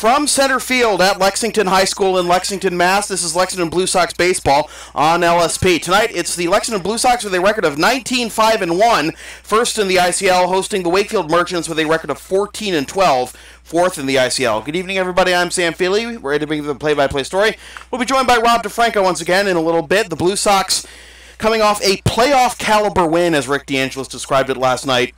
From center field at Lexington High School in Lexington, Mass., this is Lexington Blue Sox baseball on LSP. Tonight, it's the Lexington Blue Sox with a record of 19-5-1, first in the ICL, hosting the Wakefield Merchants with a record of 14-12, fourth in the ICL. Good evening, everybody. I'm Sam Feely. We're ready to bring you the play-by-play story. We'll be joined by Rob DeFranco once again in a little bit. The Blue Sox coming off a playoff-caliber win, as Rick DeAngelis described it last night,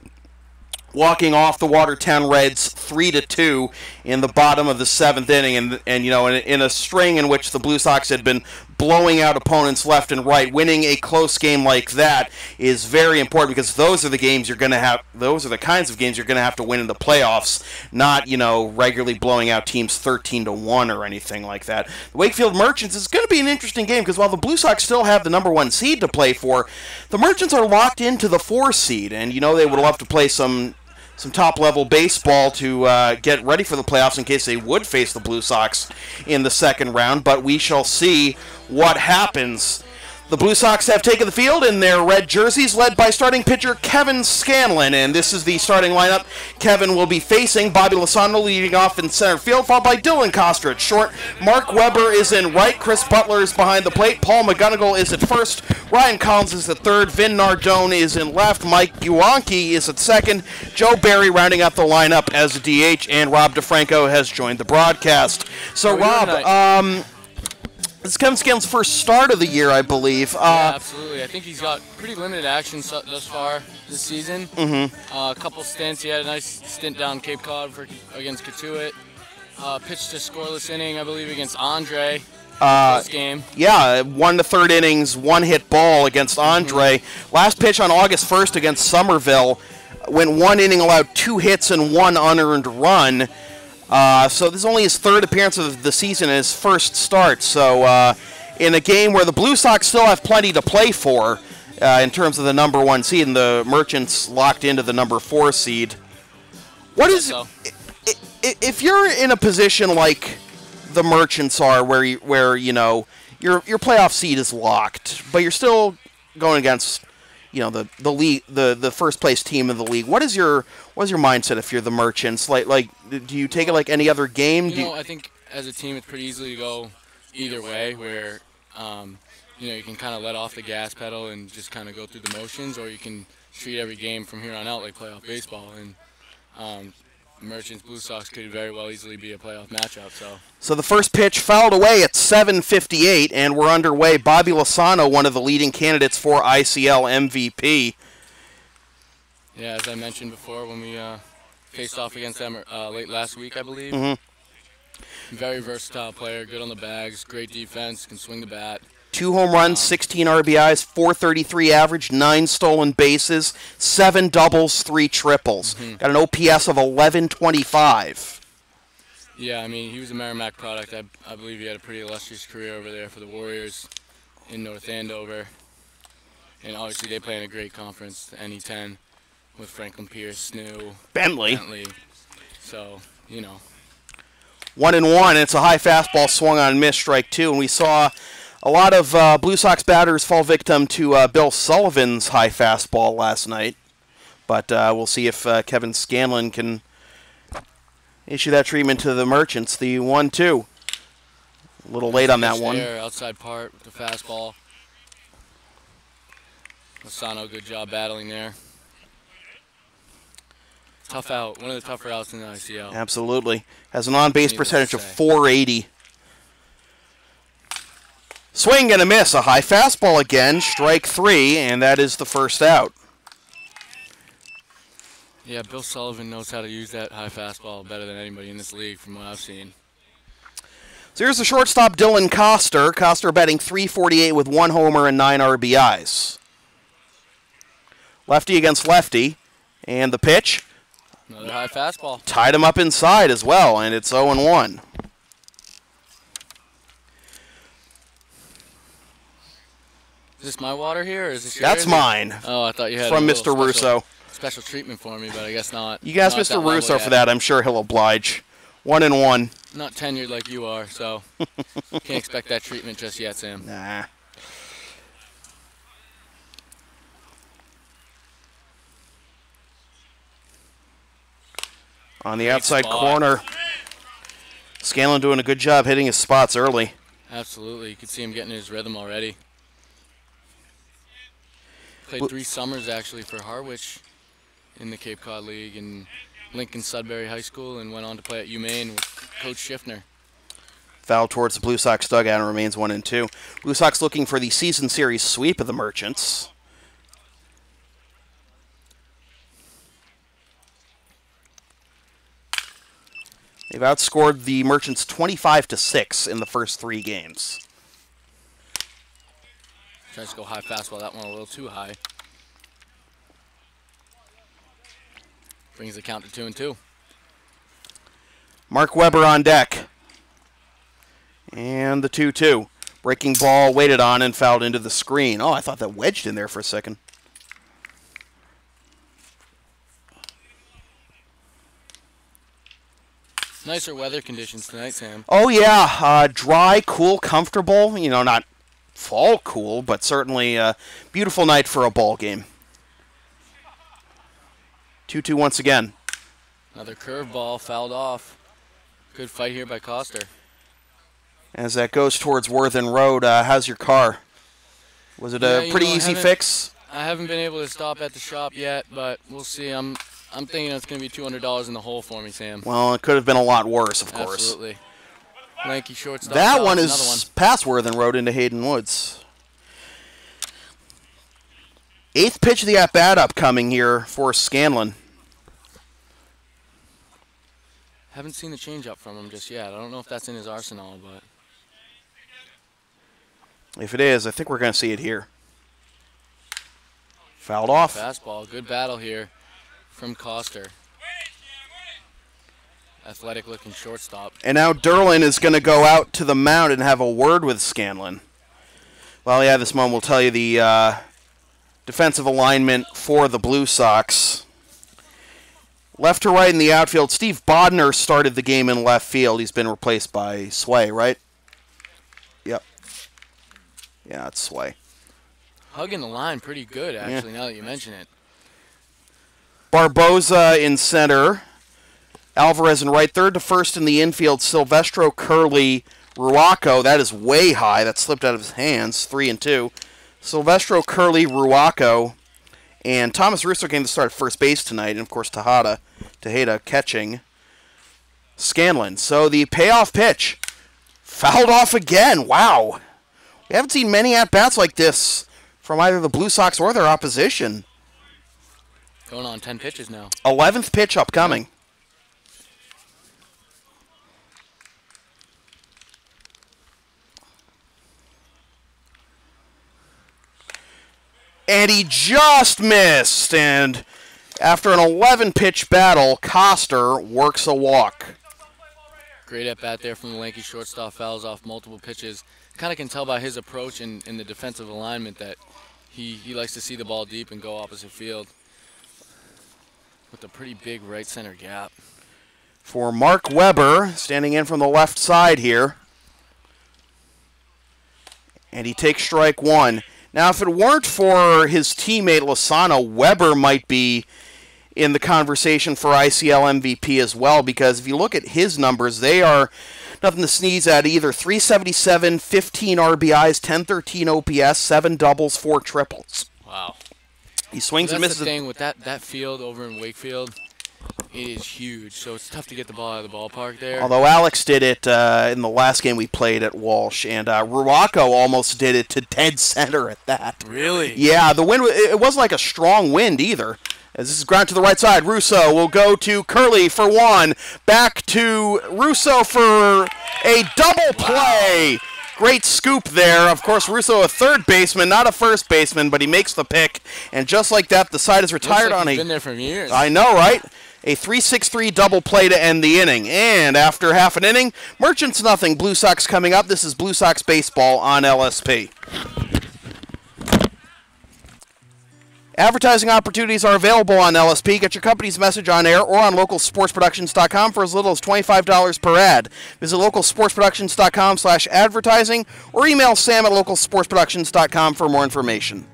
walking off the Watertown Reds 3-2 in the bottom of the seventh inning, and you know, in a string in which the Blue Sox had been blowing out opponents left and right, winning a close game like that is very important, because those are the games you're going to have. Those are the kinds of games you're going to have to win in the playoffs, not, you know, regularly blowing out teams 13-1 or anything like that. The Wakefield Merchants is going to be an interesting game, because while the Blue Sox still have the number one seed to play for, the Merchants are locked into the 4 seed, and you know they would love to play some top-level baseball to get ready for the playoffs in case they would face the Blue Sox in the second round, but we shall see what happens. The Blue Sox have taken the field in their red jerseys, led by starting pitcher Kevin Scanlon, and this is the starting lineup. Kevin will be facing Bobby Lozano leading off in center field, followed by Dylan Coster at short. Mark Weber is in right. Chris Butler is behind the plate. Paul McGonigal is at first. Ryan Collins is at third. Vin Nardone is in left. Mike Uwanke is at second. Joe Barry rounding out the lineup as a DH, and Rob DeFranco has joined the broadcast. So, Rob, this is Kevin Scanlon's first start of the year, I believe. Yeah, absolutely. I think he's got pretty limited action thus far this season. A couple stints. He had a nice stint down Cape Cod against Katuitt. Pitched a scoreless inning, I believe, against Andre this game. Yeah, 1 3rd innings, 1-hit ball against Andre. Last pitch on August 1st against Somerville, went 1 inning, allowed 2 hits and 1 unearned run. So this is only his 3rd appearance of the season and his first start. So in a game where the Blue Sox still have plenty to play for in terms of the number 1 seed, and the Merchants locked into the number 4 seed. What is if you're in a position like the Merchants are, where you know your playoff seed is locked, but you're still going against, you know, the league, the first place team in the league. What is your mindset if you're the Merchants? Like do you take it like any other game? You know, I think as a team it's pretty easy to go either way, where you know, you can kind of let off the gas pedal and just kind of go through the motions, or you can treat every game from here on out like playoff baseball. And Merchants Blue Sox could very well easily be a playoff matchup. So the first pitch fouled away at 7:58, and we're underway. Bobby Lozano, one of the leading candidates for ICL MVP. Yeah, as I mentioned before, when we faced off against them late last week, I believe. Very versatile player, good on the bags, great defense, can swing the bat. 2 home runs, 16 RBIs, 433 average, 9 stolen bases, 7 doubles, 3 triples. Got an OPS of 1125. Yeah, I mean, he was a Merrimack product. I believe he had a pretty illustrious career over there for the Warriors in North Andover. And obviously they play in a great conference, the NE10, with Franklin Pierce, Snoo, Bentley. So, you know. 1-1, it's a high fastball swung on, missed, strike 2, and we saw a lot of Blue Sox batters fall victim to Bill Sullivan's high fastball last night. But we'll see if Kevin Scanlon can issue that treatment to the Merchants. The 1-2. A little late on that one. Outside part with the fastball. Lozano, good job battling there. Tough out. One of the tougher outs in the ICL. Absolutely. Has an on-base percentage of .480. Swing and a miss. A high fastball again. Strike 3, and that is the first out. Yeah, Bill Sullivan knows how to use that high fastball better than anybody in this league from what I've seen. So here's the shortstop, Dylan Coster. Coster batting .348 with 1 homer and 9 RBIs. Lefty against lefty. And the pitch. Another high fastball. Tied him up inside as well, and it's 0-1. Is this my water here, or is this yours? That's mine. Oh, I thought you had from Mr. Russo. Special treatment for me, but I guess not. You can ask Mr. Russo for that. I'm sure he'll oblige. 1-1. Not tenured like you are, so can't expect that treatment just yet, Sam. Nah. On the outside corner. Scanlon doing a good job hitting his spots early. Absolutely. You can see him getting his rhythm already. Played 3 summers, actually, for Harwich in the Cape Cod League and Lincoln Sudbury High School, and went on to play at UMaine with Coach Schiffner. Foul towards the Blue Sox dugout and remains 1-2. Blue Sox looking for the season series sweep of the Merchants. They've outscored the Merchants 25-6 in the first 3 games. Tries to go high fastball. That one a little too high. Brings the count to 2-2. Mark Weber on deck. And the 2-2. Breaking ball waited on and fouled into the screen. Oh, I thought that wedged in there for a second. Nicer weather conditions tonight, Sam. Oh, yeah. Dry, cool, comfortable. You know, not fall cool, but certainly a beautiful night for a ball game. 2-2 once again. Another curveball fouled off. Good fight here by Coster. As that goes towards Worthen Road, how's your car? Was it a pretty easy fix? I haven't been able to stop at the shop yet, but we'll see. I'm thinking it's going to be $200 in the hole for me, Sam. Well, it could have been a lot worse, of course. Absolutely. Lanky shortstop. That one is past Worthen Road into Hayden Woods. 8th pitch of the at-bat upcoming here for Scanlon. Haven't seen the changeup from him just yet. I don't know if that's in his arsenal, but if it is, I think we're going to see it here. Fouled off. Fastball. Good battle here from Coster. Athletic-looking shortstop. And now Derlin is going to go out to the mound and have a word with Scanlon. Well, yeah, this moment will tell you the defensive alignment for the Blue Sox. Left to right in the outfield, Steve Bodner started the game in left field. He's been replaced by Sway, right? Yep. Yeah, it's Sway. Hugging the line pretty good, actually, now that you mention it. Barboza in center. Alvarez in right. Third to first in the infield, Silvestro, Curley, Ruaco. That is way high. That slipped out of his hands. 3-2. Silvestro, Curley, Ruaco. And Thomas Russo came to start at first base tonight. And, of course, Tejeda catching Scanlon. So the payoff pitch fouled off again. Wow. We haven't seen many at-bats like this from either the Blue Sox or their opposition. Going on 10 pitches now. 11th pitch upcoming. And he just missed. And after an 11-pitch battle, Coster works a walk. Great at-bat there from the lanky shortstop. Fouls off multiple pitches. Kind of can tell by his approach in the defensive alignment that he likes to see the ball deep and go opposite field with a pretty big right center gap. For Mark Weber, standing in from the left side here. And he takes strike 1. Now, if it weren't for his teammate Lozano, Weber might be in the conversation for ICL MVP as well, because if you look at his numbers, they are nothing to sneeze at either. 377, 15 RBIs, 1013 OPS, 7 doubles, 4 triples. Wow. He swings and misses. That's the thing with that field over in Wakefield. It is huge, so it's tough to get the ball out of the ballpark there. Although Alex did it in the last game we played at Walsh, and Ruaco almost did it to dead center at that. Really? Yeah, the wind, it wasn't like a strong wind either. As this is ground to the right side, Russo will go to Curley for 1. Back to Russo for a double play. Wow. Great scoop there. Of course, Russo a third baseman, not a first baseman, but he makes the pick. And just like that, the side is retired like on he's been there for years. I know, right? A 3-6-3 double play to end the inning. And after half an inning, Merchants nothing. Blue Sox coming up. This is Blue Sox baseball on LSP. Advertising opportunities are available on LSP. Get your company's message on air or on localsportsproductions.com for as little as $25 per ad. Visit localsportsproductions.com/advertising or email Sam at localsportsproductions.com for more information.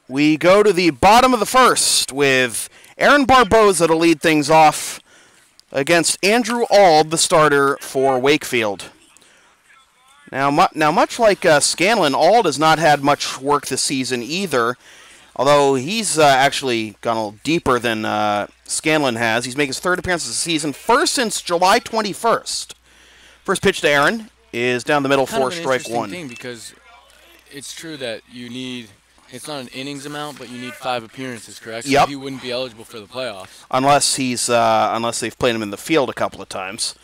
We go to the bottom of the first with Aaron Barboza to lead things off against Andrew Auld, the starter for Wakefield. Now much like Scanlon, Auld has not had much work this season either, although he's actually gone a little deeper than Scanlon has. He's making his third appearance of the season, first since July 21st. First pitch to Aaron is down the middle for strike one. Thing because it's true that you need, it's not an innings amount, but you need 5 appearances, correct? Yep. So he wouldn't be eligible for the playoffs. Unless they've played him in the field a couple of times.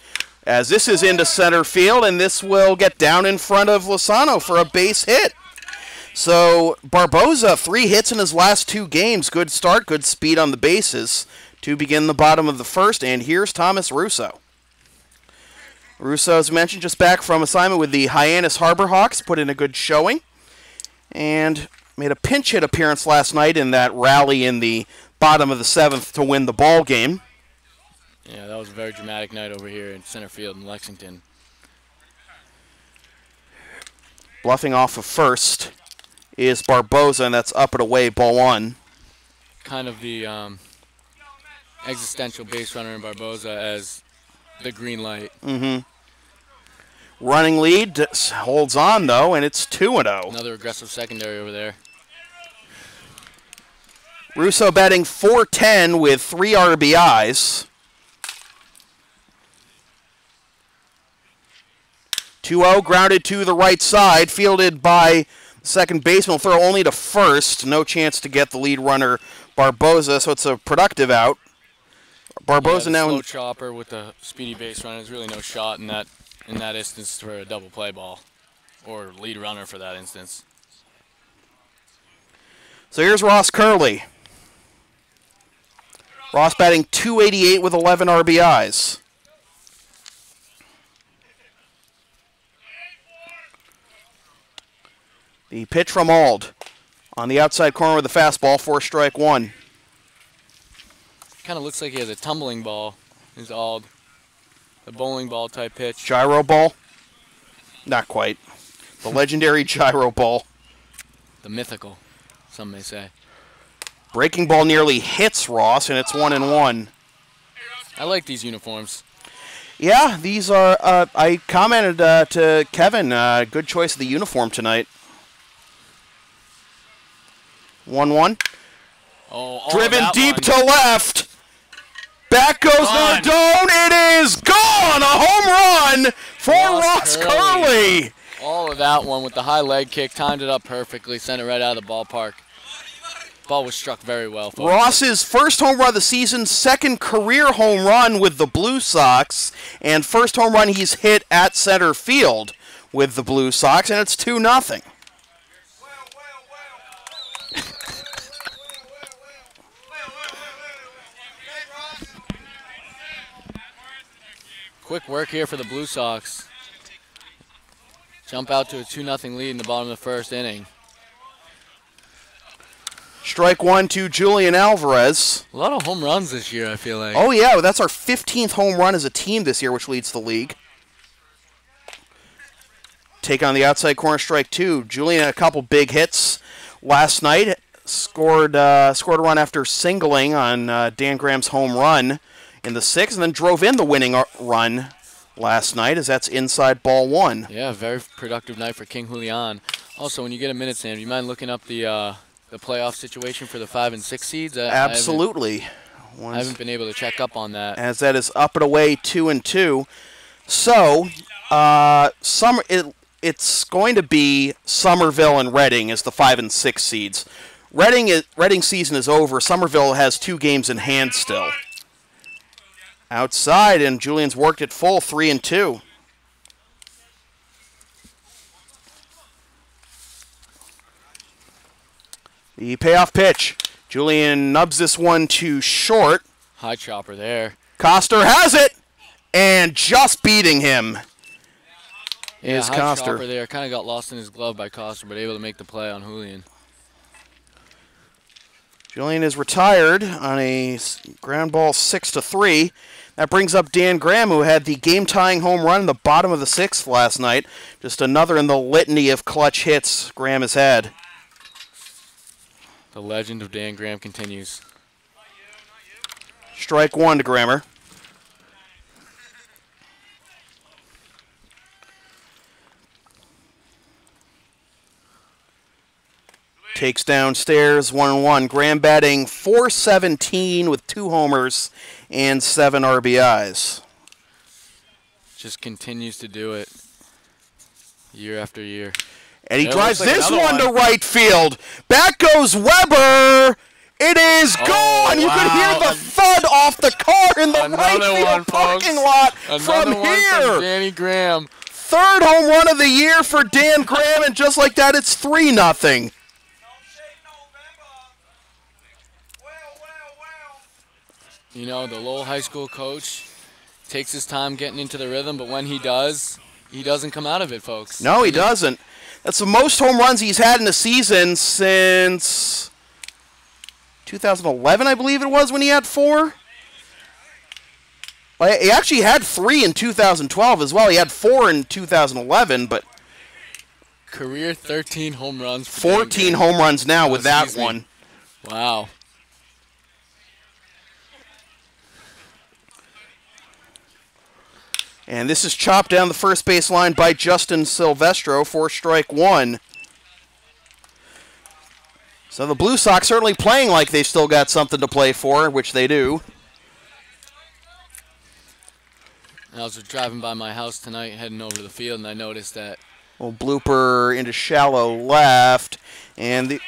As this is into center field, and this will get down in front of Lozano for a base hit. So Barboza, 3 hits in his last 2 games. Good start, good speed on the bases to begin the bottom of the first. And here's Thomas Russo. Russo, as mentioned, just back from assignment with the Hyannis Harbor Hawks, put in a good showing. And made a pinch hit appearance last night in that rally in the bottom of the 7th to win the ball game. Yeah, that was a very dramatic night over here in center field in Lexington. Bluffing off of first is Barboza, and that's up and away, ball 1. Kind of the existential base runner in Barboza as the green light. Running lead holds on, though, and it's 2-0. Another aggressive secondary over there. Russo batting .410 with 3 RBIs. 2-0, grounded to the right side, fielded by second baseman. Will throw only to first. No chance to get the lead runner, Barboza, so it's a productive out. Barboza now slow chopper with the speedy base runner. There's really no shot in that instance for a double play ball, or lead runner for that instance. So here's Ross Curley. Ross batting .288 with 11 RBIs. The pitch from Auld on the outside corner with the fastball for strike 1. Kind of looks like he has a tumbling ball. Is Auld a bowling ball type pitch? Gyro ball? Not quite. The legendary gyro ball. The mythical, some may say. Breaking ball nearly hits Ross, and it's 1-1. I like these uniforms. Yeah, these are. I commented to Kevin, good choice of the uniform tonight. 1-1. Oh, driven deep to left. Back goes Nardone. It is gone. A home run for Ross Curley. All of that one with the high leg kick. Timed it up perfectly. Sent it right out of the ballpark. Ball was struck very well. Folks. Ross's first home run of the season, second career home run with the Blue Sox, and first home run he's hit at center field with the Blue Sox, and it's 2-0. Quick work here for the Blue Sox. Jump out to a 2-0 lead in the bottom of the first inning. Strike 1 to Julian Alvarez. A lot of home runs this year, I feel like. Oh, yeah. That's our 15th home run as a team this year, which leads the league. Take on the outside corner, strike 2. Julian had a couple big hits last night. Scored a run after singling on Dan Graham's home run in the 6th, and then drove in the winning run last night, as that's inside ball 1. Yeah, very productive night for King Julian. Also, when you get a minute, Sam, do you mind looking up the playoff situation for the 5 and 6 seeds? Absolutely. I haven't been able to check up on that. As that is up and away 2-2. So, it's going to be Somerville and Reading as the 5 and 6 seeds. Reading season is over. Somerville has 2 games in hand still. Outside, and Julian's worked it full, 3-2. The payoff pitch. Julian nubs this one to short. High chopper there. Coster has it, and just beating him is high Coster. Chopper there. Kind of got lost in his glove by Coster, but able to make the play on Julian. Julian is retired on a ground ball 6-3. That brings up Dan Graham, who had the game-tying home run in the bottom of the 6th last night. Just another in the litany of clutch hits Graham has had. The legend of Dan Graham continues. Strike one to Grammer. Takes downstairs, 1-1. Graham batting .417 with 2 homers and 7 RBIs. Just continues to do it year after year. And he drives this one to right field. Back goes Weber. It is gone. Wow. You can hear the thud off the car in the right field parking lot from here. From Danny Graham. Third home run of the year for Dan Graham, and just like that, it's 3-0. You know, the Lowell High School coach takes his time getting into the rhythm, but when he does, he doesn't come out of it, folks. No, he doesn't. That's the most home runs he's had in a season since 2011, I believe it was, when he had 4. Well, he actually had 3 in 2012 as well. He had 4 in 2011, but career 13 home runs. 14 home runs now with that one. Wow. And this is chopped down the first base line by Justin Silvestro for strike one. So the Blue Sox certainly playing like they've still got something to play for, which they do. I was driving by my house tonight, heading over to the field, and I noticed that. Little blooper into shallow left. And the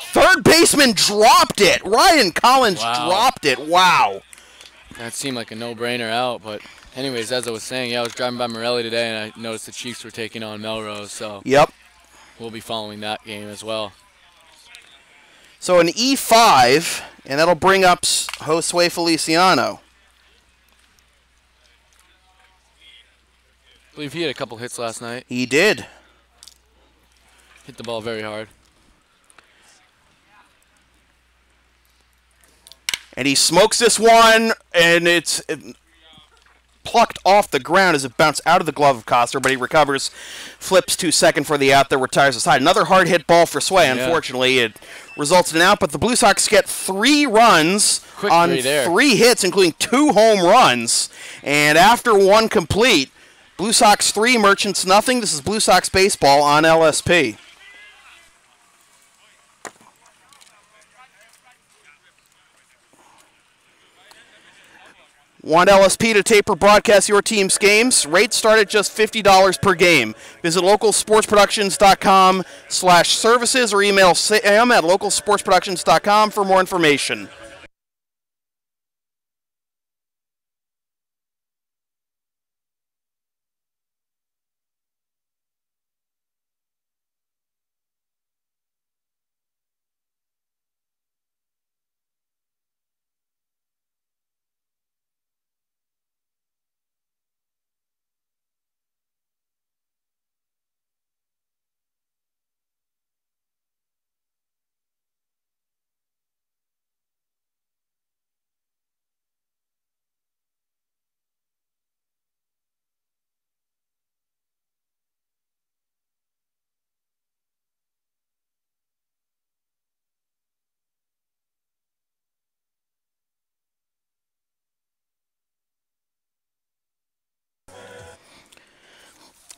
third baseman dropped it. Ryan Collins dropped it. Wow. That seemed like a no-brainer out, but anyways, as I was saying, I was driving by Morelli today, and I noticed the Chiefs were taking on Melrose, so yep, we'll be following that game as well. So an E5, and that'll bring up Josue Feliciano. I believe he had a couple hits last night. He did. Hit the ball very hard. And he smokes this one, and it's plucked off the ground as it bounced out of the glove of Coster, but he recovers, flips to second for the out there, retires the side. Another hard hit ball for Sway. Unfortunately, it results in an out, but the Blue Sox get 3 runs on 3 hits, including 2 home runs. And after one complete, Blue Sox 3, Merchants nothing. This is Blue Sox baseball on LSP. Want LSP to tape or broadcast your team's games? Rates start at just $50 per game. Visit localsportsproductions.com/services or email Sam at localsportsproductions.com for more information.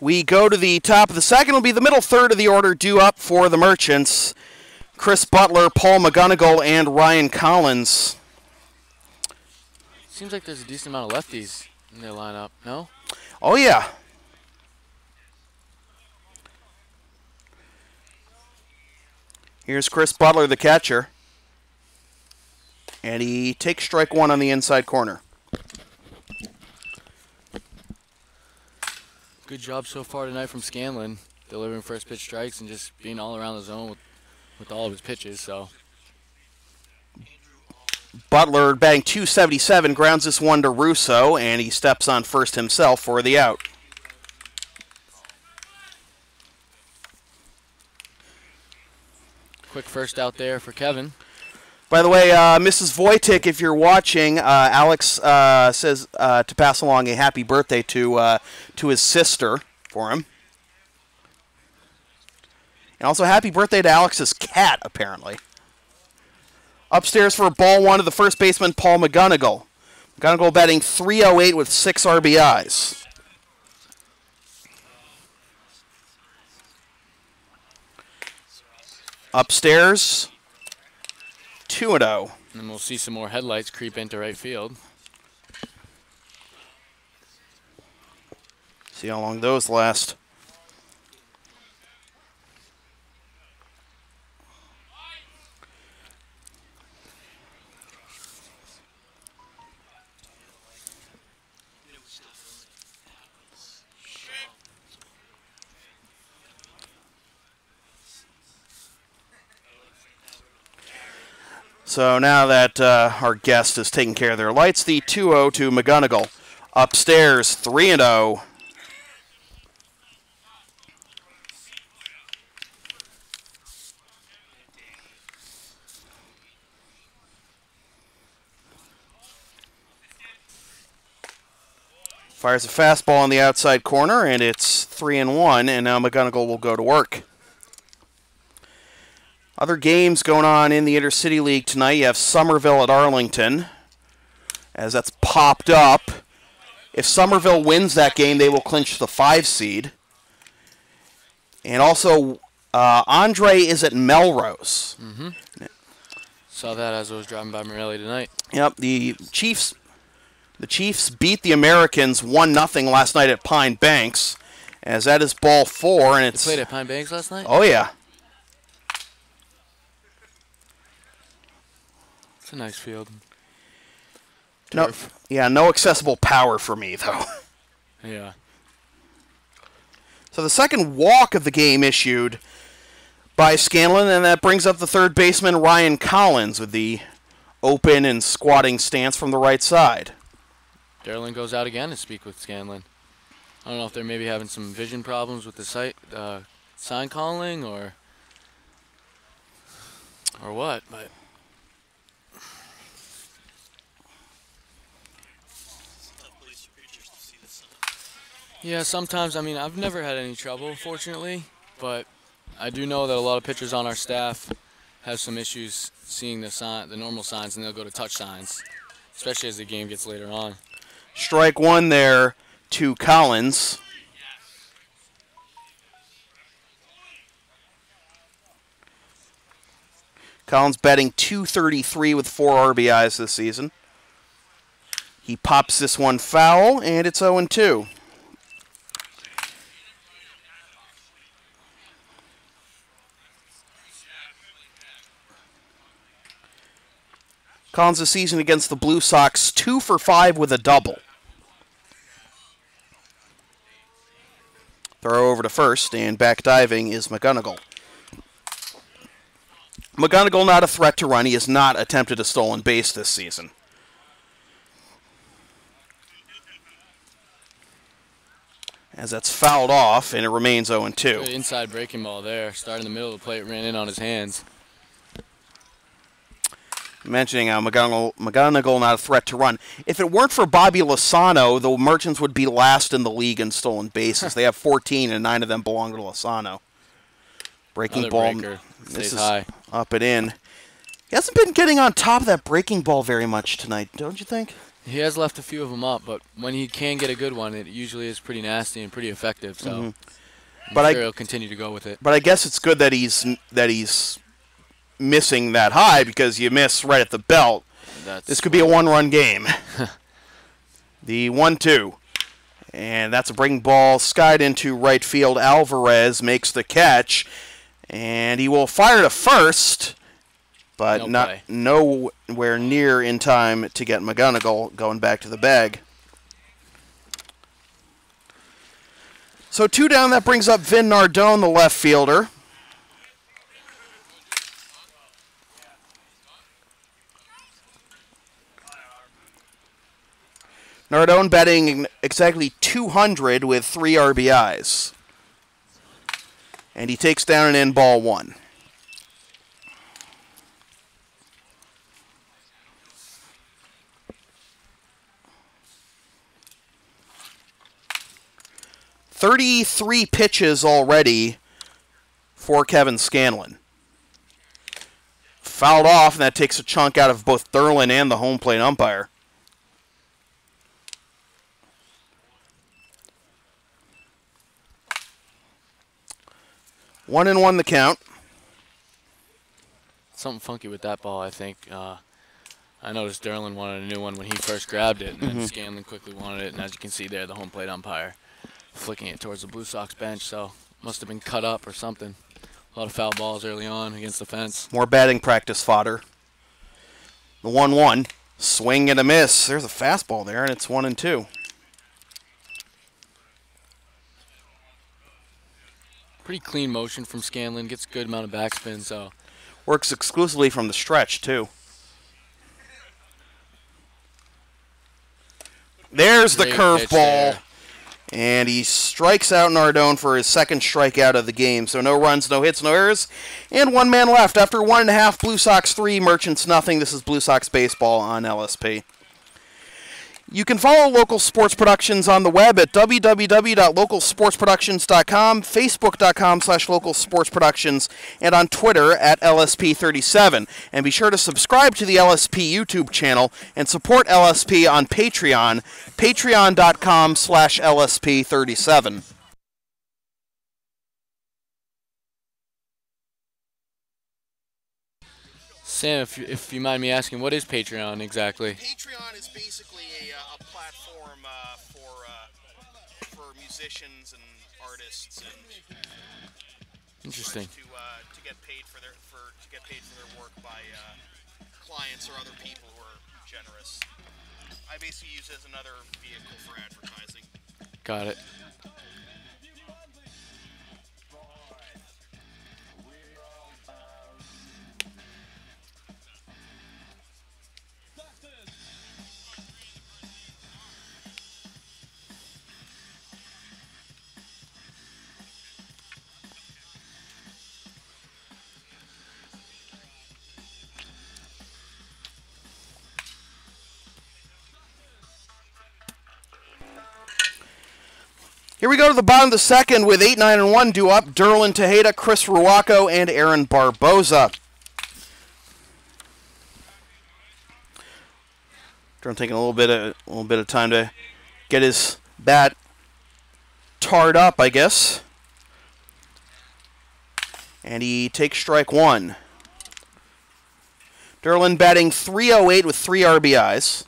We go to the top of the second. Will be the middle third of the order due up for the Merchants. Chris Butler, Paul McGonigal, and Ryan Collins. Seems like there's a decent amount of lefties in their lineup, no? Oh, yeah. Here's Chris Butler, the catcher. And he takes strike one on the inside corner. Good job so far tonight from Scanlon, delivering first pitch strikes and just being all around the zone with all of his pitches. So Butler batting .277, grounds this one to Russo, and he steps on first himself for the out. Quick first out there for Kevin. By the way, Mrs. Wojtik, if you're watching, Alex says to pass along a happy birthday to his sister for him. And also happy birthday to Alex's cat, apparently. Upstairs for ball one to the first baseman, Paul McGonigal. McGonigal batting .308 with 6 RBIs. Upstairs, 2-0. And we'll see some more headlights creep into right field. See how long those last. So now that our guest is taking care of their lights, the 2-0 to McGonigal. Upstairs, 3-0. Fires a fastball on the outside corner, and it's 3-1, and now McGonigal will go to work. Other games going on in the Intercity League tonight. You have Somerville at Arlington, as that's popped up. If Somerville wins that game, they will clinch the 5 seed. And also, Andre is at Melrose. Mm-hmm. Saw that as I was driving by Morelli tonight. Yep, the Chiefs beat the Americans 1-0 last night at Pine Banks, as that is ball 4. And it's They played at Pine Banks last night? Oh, yeah. It's a nice field. No accessible power for me, though. Yeah. So the second walk of the game issued by Scanlon, and that brings up the third baseman, Ryan Collins, with the open and squatting stance from the right side. Derlin goes out again to speak with Scanlon. I don't know if they're maybe having some vision problems with the sign calling or what, but yeah, sometimes. I mean, I've never had any trouble, fortunately, but I do know that a lot of pitchers on our staff have some issues seeing the normal signs, and they'll go to touch signs, especially as the game gets later on. Strike one there to Collins. Collins batting .233 with 4 RBIs this season. He pops this one foul, and it's 0-2. Collins this season against the Blue Sox, 2 for 5 with a double. Throw over to first, and back diving is McGonigal. McGonigal not a threat to run. He has not attempted a stolen base this season. As that's fouled off, and it remains 0-2. Good inside breaking ball there. Started in the middle of the plate, ran in on his hands. Mentioning how McGonigal not a threat to run. If it weren't for Bobby Lozano, the Merchants would be last in the league in stolen bases. They have 14, and 9 of them belong to Lozano. Breaking ball. This is high. Up and in. He hasn't been getting on top of that breaking ball very much tonight, don't you think? He has left a few of them up, but when he can get a good one, it usually is pretty nasty and pretty effective. So, I'm sure he'll continue to go with it. But I guess it's good that he's missing that high, because you miss right at the belt. This could be a 1-run game. The 1-2. And that's a breaking ball skied into right field. Alvarez makes the catch. And he will fire to first, but nowhere near in time to get McGonigal going back to the bag. So 2 down, that brings up Vin Nardone, the left fielder. Nardone batting exactly 200 with 3 RBIs. And he takes down an in ball 1. "33 pitches already for Kevin Scanlon. Fouled off, and that takes a chunk out of both Derlin and the home plate umpire. One and one the count. Something funky with that ball, I think. I noticed Derlin wanted a new one when he first grabbed it, and then Scanlon quickly wanted it. And as you can see there, the home plate umpire flicking it towards the Blue Sox bench, so must have been cut up or something. A lot of foul balls early on against the fence. More batting practice fodder. The 1-1. Swing and a miss. There's a fastball there, and it's 1-2. Pretty clean motion from Scanlon. Gets a good amount of backspin, so. Works exclusively from the stretch, too. There's the curveball. And he strikes out Nardone for his second strikeout of the game. So no runs, no hits, no errors. And one man left. After 1.5, Blue Sox 3, Merchants nothing. This is Blue Sox Baseball on LSP. You can follow Local Sports Productions on the web at www.localsportsproductions.com, facebook.com/localsportsproductions, and on Twitter at LSP37. And be sure to subscribe to the LSP YouTube channel and support LSP on Patreon, patreon.com/LSP37. Sam, if you mind me asking, what is Patreon exactly? Patreon is basically a platform for musicians and artists and interesting to get paid for their work by clients or other people who are generous. I basically use it as another vehicle for advertising. Got it. Here we go to the bottom of the second with 8, 9, and 1 due up. Derlin Tejeda, Chris Ruaco, and Aaron Barboza. Derlin taking a little bit of time to get his bat tarred up, I guess. And he takes strike one. Derlin batting .308 with 3 RBIs.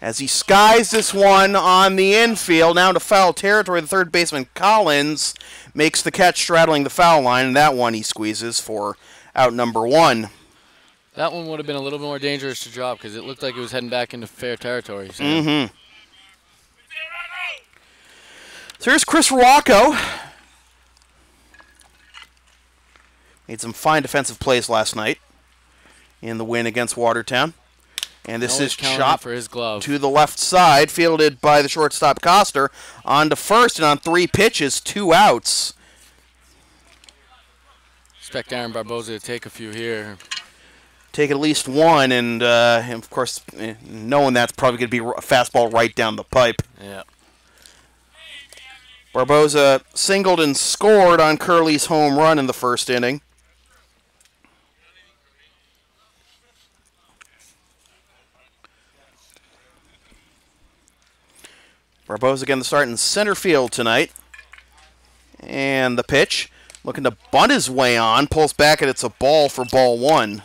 As he skies this one on the infield, now to foul territory, the third baseman Collins makes the catch straddling the foul line, and that one he squeezes for out number 1. That one would have been a little more dangerous to drop because it looked like it was heading back into fair territory. So. So here's Chris Ruaco. Made some fine defensive plays last night in the win against Watertown. And this is chopped for his glove to the left side, fielded by the shortstop Coster. On to first, and on 3 pitches, 2 outs. Expect Aaron Barboza to take a few here. Take at least one, and of course, knowing that's probably going to be a fastball right down the pipe. Yeah. Barboza singled and scored on Curley's home run in the first inning. Barboza again to start in center field tonight. And the pitch, looking to bunt his way on, pulls back, and it's a ball for ball 1.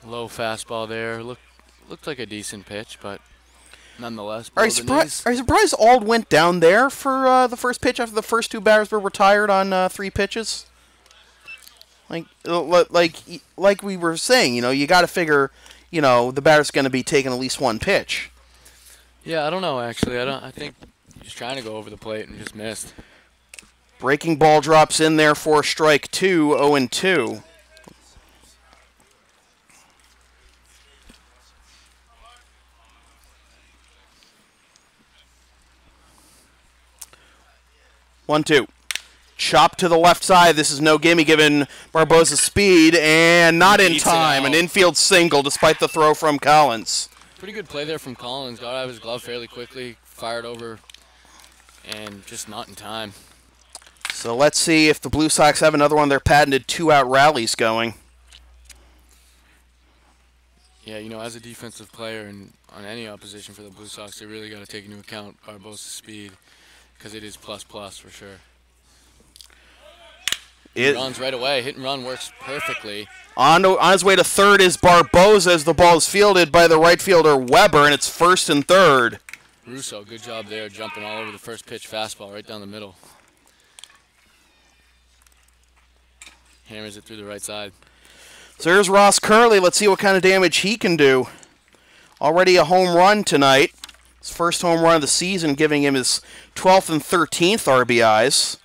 Low fastball there. Looked like a decent pitch, but nonetheless. Are you surprised Ald went down there for the first pitch after the first 2 batters were retired on 3 pitches? Like we were saying, you got to figure, the batter's going to be taking at least 1 pitch. Yeah, I don't know, actually. I think he's trying to go over the plate and just missed. Breaking ball drops in there for strike 2, 0-2. One, 2. Chop to the left side. This is no gimme given Barboza's speed, and not in time. An infield single despite the throw from Collins. Pretty good play there from Collins. Got out of his glove fairly quickly. Fired over and just not in time. So let's see if the Blue Sox have another one of their patented two-out rallies going. Yeah, you know, as a defensive player and on any opposition for the Blue Sox, they really got to take into account Barbosa's speed because it is plus for sure. It runs right away. Hit and run works perfectly. On his way to third is Barbosa as the ball is fielded by the right fielder Weber, and it's first and third. Russo, good job there, jumping all over the first pitch fastball right down the middle. Hammers it through the right side. So here's Ross Curley. Let's see what kind of damage he can do. Already a home run tonight. His first home run of the season, giving him his 12th and 13th RBIs.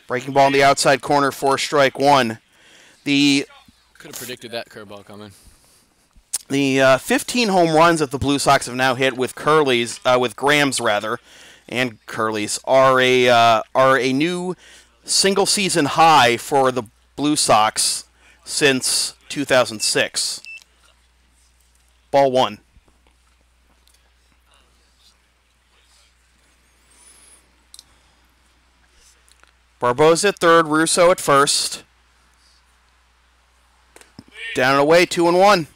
Breaking ball in the outside corner for strike one. Could have predicted that curveball coming. The 15 home runs that the Blue Sox have now hit with Graham's and Curley's are a new single season high for the Blue Sox since 2006. Ball one. Barbosa at third, Russo at first. Down and away, 2-1.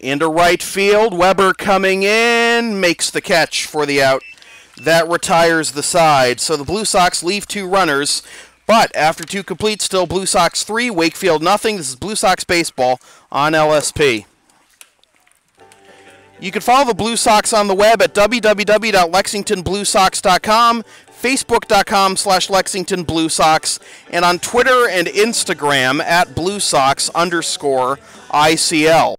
Into right field, Weber coming in, makes the catch for the out. That retires the side. So the Blue Sox leave two runners, but after two complete, still Blue Sox 3, Wakefield nothing. This is Blue Sox Baseball on LSP. You can follow the Blue Sox on the web at www.lexingtonbluesox.com, facebook.com/Lexington Blue Sox, and on Twitter and Instagram at BlueSox_ICL.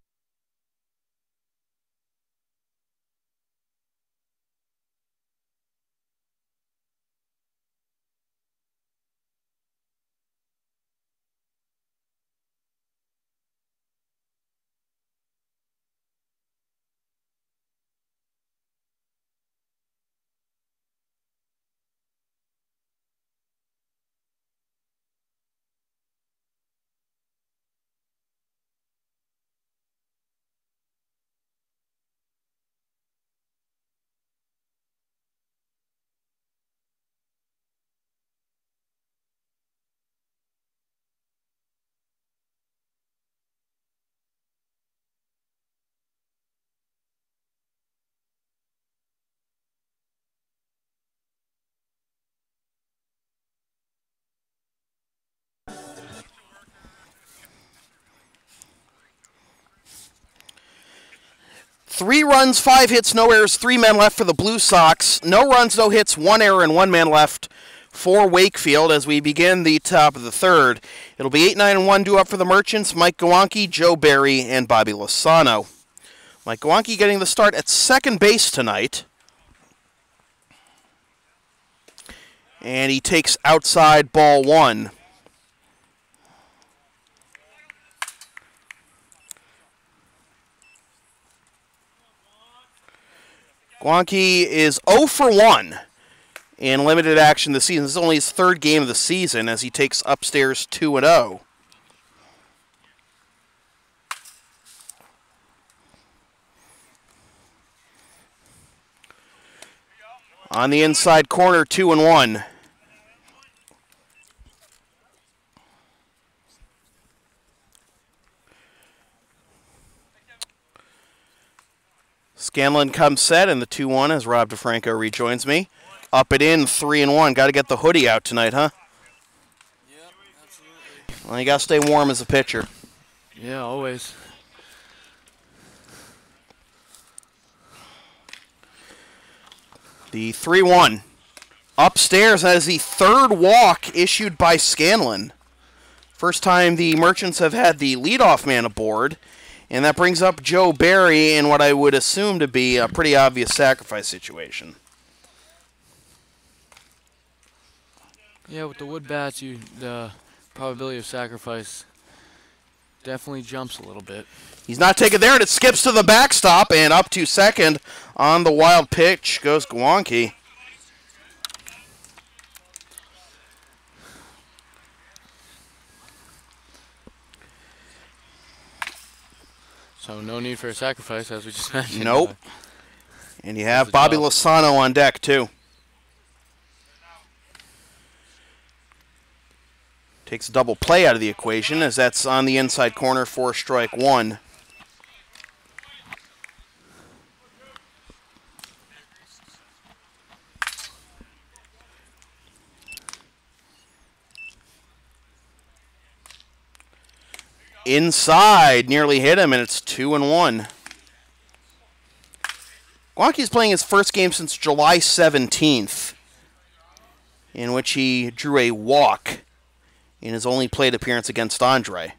Three runs, 5 hits, no errors, 3 men left for the Blue Sox. No runs, no hits, 1 error, and 1 man left for Wakefield as we begin the top of the third. It'll be 8-9-1 due up for the Merchants, Mike Gawonki, Joe Barry, and Bobby Lozano. Mike Gawonki getting the start at second base tonight. And he takes outside ball one. Gawonki is 0 for 1 in limited action this season. This is only his third game of the season as he takes upstairs 2-0. On the inside corner, 2-1. Scanlon comes set, and the 2-1 as Rob DeFranco rejoins me. Up and in, 3-1. Got to get the hoodie out tonight, huh? Yep, absolutely. Well, you got to stay warm as a pitcher. Yeah, always. The 3-1. Upstairs, that is the third walk issued by Scanlon. First time the Merchants have had the leadoff man aboard. And that brings up Joe Barry in what I would assume to be a pretty obvious sacrifice situation. Yeah, with the wood bats, the probability of sacrifice definitely jumps a little bit. He's not taken there, and it skips to the backstop, and up to second on the wild pitch goes Gwanke. So no need for a sacrifice, as we just mentioned. Nope. And you have Bobby Lozano on deck, too. Takes a double play out of the equation, as that's on the inside corner for strike one. Inside, nearly hit him, and it's 2-1. Gwanke's playing his first game since July 17th, in which he drew a walk in his only plate appearance against Andre.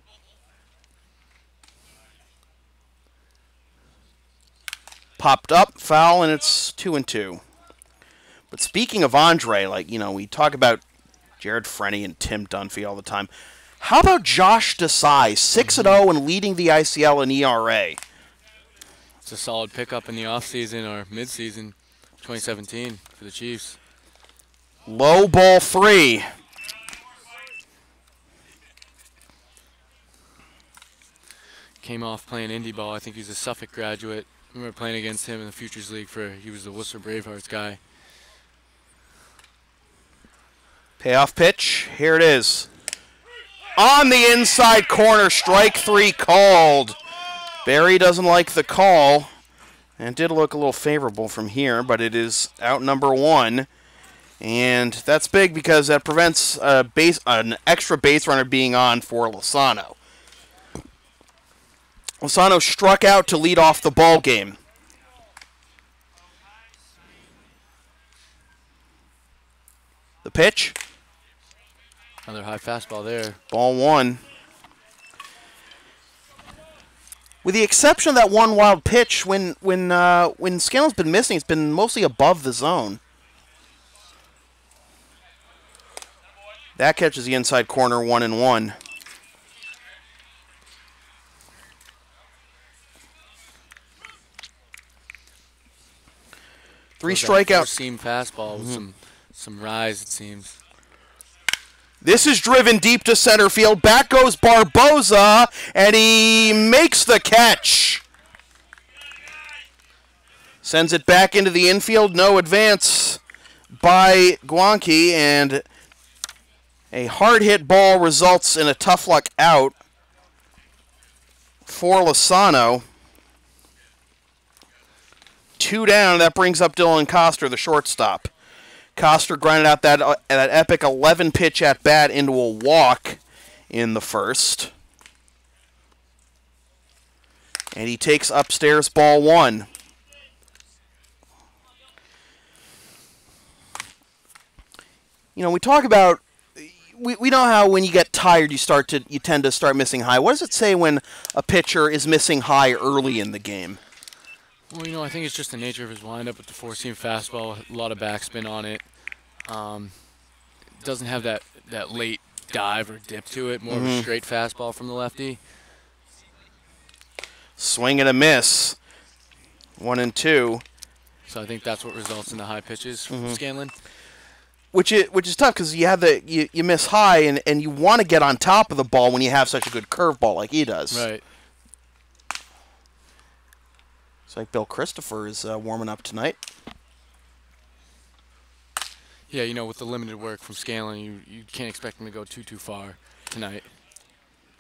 Popped up, foul, and it's 2-2. But speaking of Andre, like, you know, we talk about Jared Frenny and Tim Dunphy all the time. How about Josh Desai, 6-0 and leading the ICL in ERA? It's a solid pickup in the offseason or midseason 2017 for the Chiefs. Low ball 3. Came off playing indie ball. I think he's a Suffolk graduate. I remember playing against him in the Futures League he was the Worcester Bravehearts guy. Payoff pitch. Here it is. On the inside corner, strike 3 called. Barry doesn't like the call. And it did look a little favorable from here, but it is out number 1. And that's big because that prevents an extra base runner being on for Lozano. Lozano struck out to lead off the ball game. The pitch. Another high fastball there. Ball 1. With the exception of that one wild pitch, when Scanlon's been missing, it's been mostly above the zone. That catches the inside corner, 1-1. Three strikeouts. Seam fastball with some rise, it seems. This is driven deep to center field. Back goes Barboza, and he makes the catch. Sends it back into the infield. No advance by Gwanke, and a hard-hit ball results in a tough luck out for Lozano. 2 down. That brings up Dylan Coster, the shortstop. Coster grinded out that epic 11-pitch at-bat into a walk in the first. And he takes upstairs ball 1. You know, we talk about, we know how when you get tired you tend to start missing high. What does it say when a pitcher is missing high early in the game? Well, you know, I think it's just the nature of his windup with the four-seam fastball, a lot of backspin on it. Doesn't have that late dive or dip to it, more of a straight fastball from the lefty. Swing and a miss. 1-2. So I think that's what results in the high pitches from Scanlon. Which is tough because you miss high and you want to get on top of the ball when you have such a good curveball like he does. Right. It's like Bill Christopher is warming up tonight. Yeah, you know, with the limited work from Scanlon, you can't expect him to go too far tonight.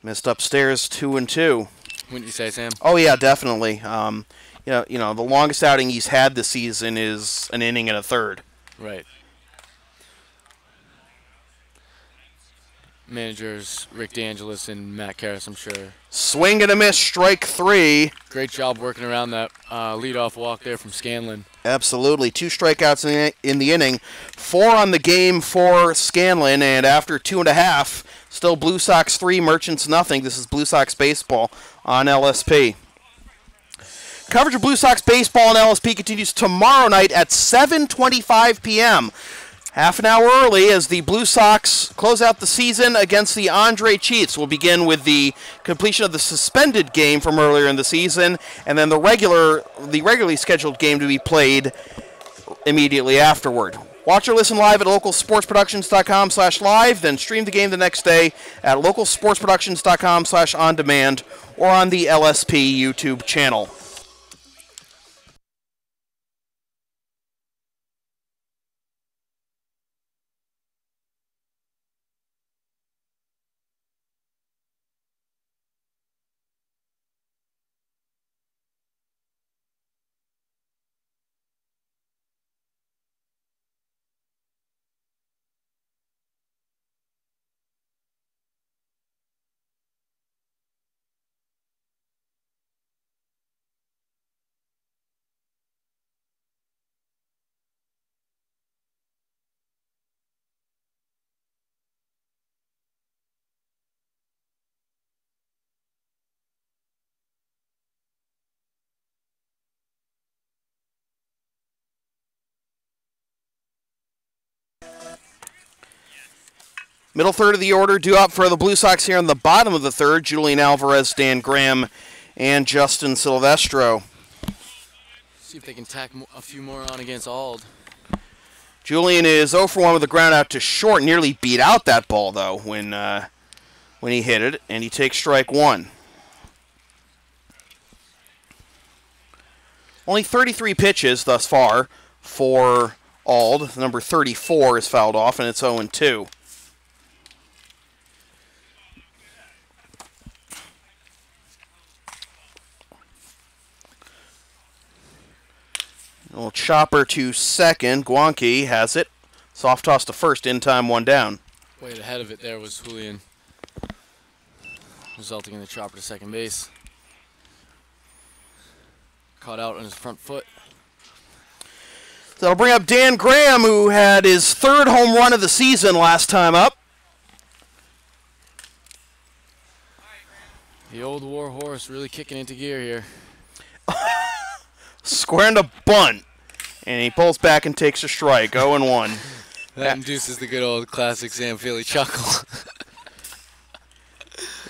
Missed upstairs, 2-2. Wouldn't you say, Sam? Oh yeah, definitely. You know, the longest outing he's had this season is an inning and a third. Right. Managers Rick DeAngelis and Matt Karras, I'm sure. Swing and a miss, strike 3. Great job working around that leadoff walk there from Scanlon. Absolutely. 2 strikeouts in the inning. 4 on the game for Scanlon, and after 2.5, still Blue Sox 3, Merchants nothing. This is Blue Sox baseball on LSP. Coverage of Blue Sox baseball on LSP continues tomorrow night at 7:25 p.m. Half an hour early as the Blue Sox close out the season against the Andre Chiefs. We'll begin with the completion of the suspended game from earlier in the season, and then the regularly scheduled game to be played immediately afterward. Watch or listen live at localsportsproductions.com/live, then stream the game the next day at localsportsproductions.com/on-demand or on the LSP YouTube channel. Middle third of the order due up for the Blue Sox here in the bottom of the third. Julian Alvarez, Dan Graham, and Justin Silvestro. See if they can tack a few more on against Ald. Julian is 0 for 1 with the ground out to short. Nearly beat out that ball, though, when he hit it, and he takes strike one. Only 33 pitches thus far for Ald. Number 34 is fouled off, and it's 0-2. Little chopper to second. Guanqui has it. Soft toss to first. In time, one down. Way ahead of it there was Julian, resulting in the chopper to second base. Caught out on his front foot. So that'll bring up Dan Graham, who had his third home run of the season last time up. The old war horse really kicking into gear here. Squaring to bunt, and he pulls back and takes a strike. 0-1. That induces the good old classic Sam Feely chuckle.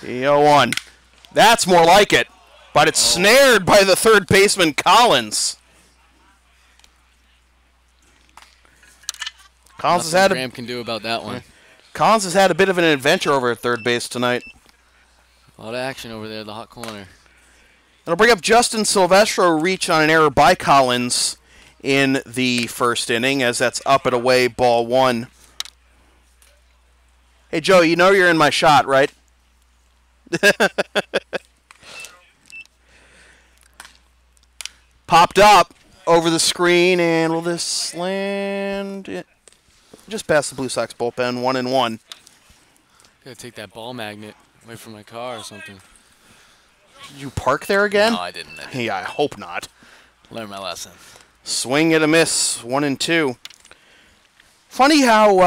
0-1. That's more like it, but it's snared by the third baseman Collins. Graham can do about that one. Collins has had a bit of an adventure over at third base tonight. A lot of action over there, the hot corner. It'll bring up Justin Silvestro, reach on an error by Collins in the first inning, as that's up and away, ball one. Hey, Joe, you know you're in my shot, right? Popped up over the screen, and will this land just past the Blue Sox bullpen, 1-1. Gotta take that ball magnet away from my car or something. Did you park there again? No, I didn't. Yeah, I hope not. Learn my lesson. Swing and a miss, 1-2. Funny how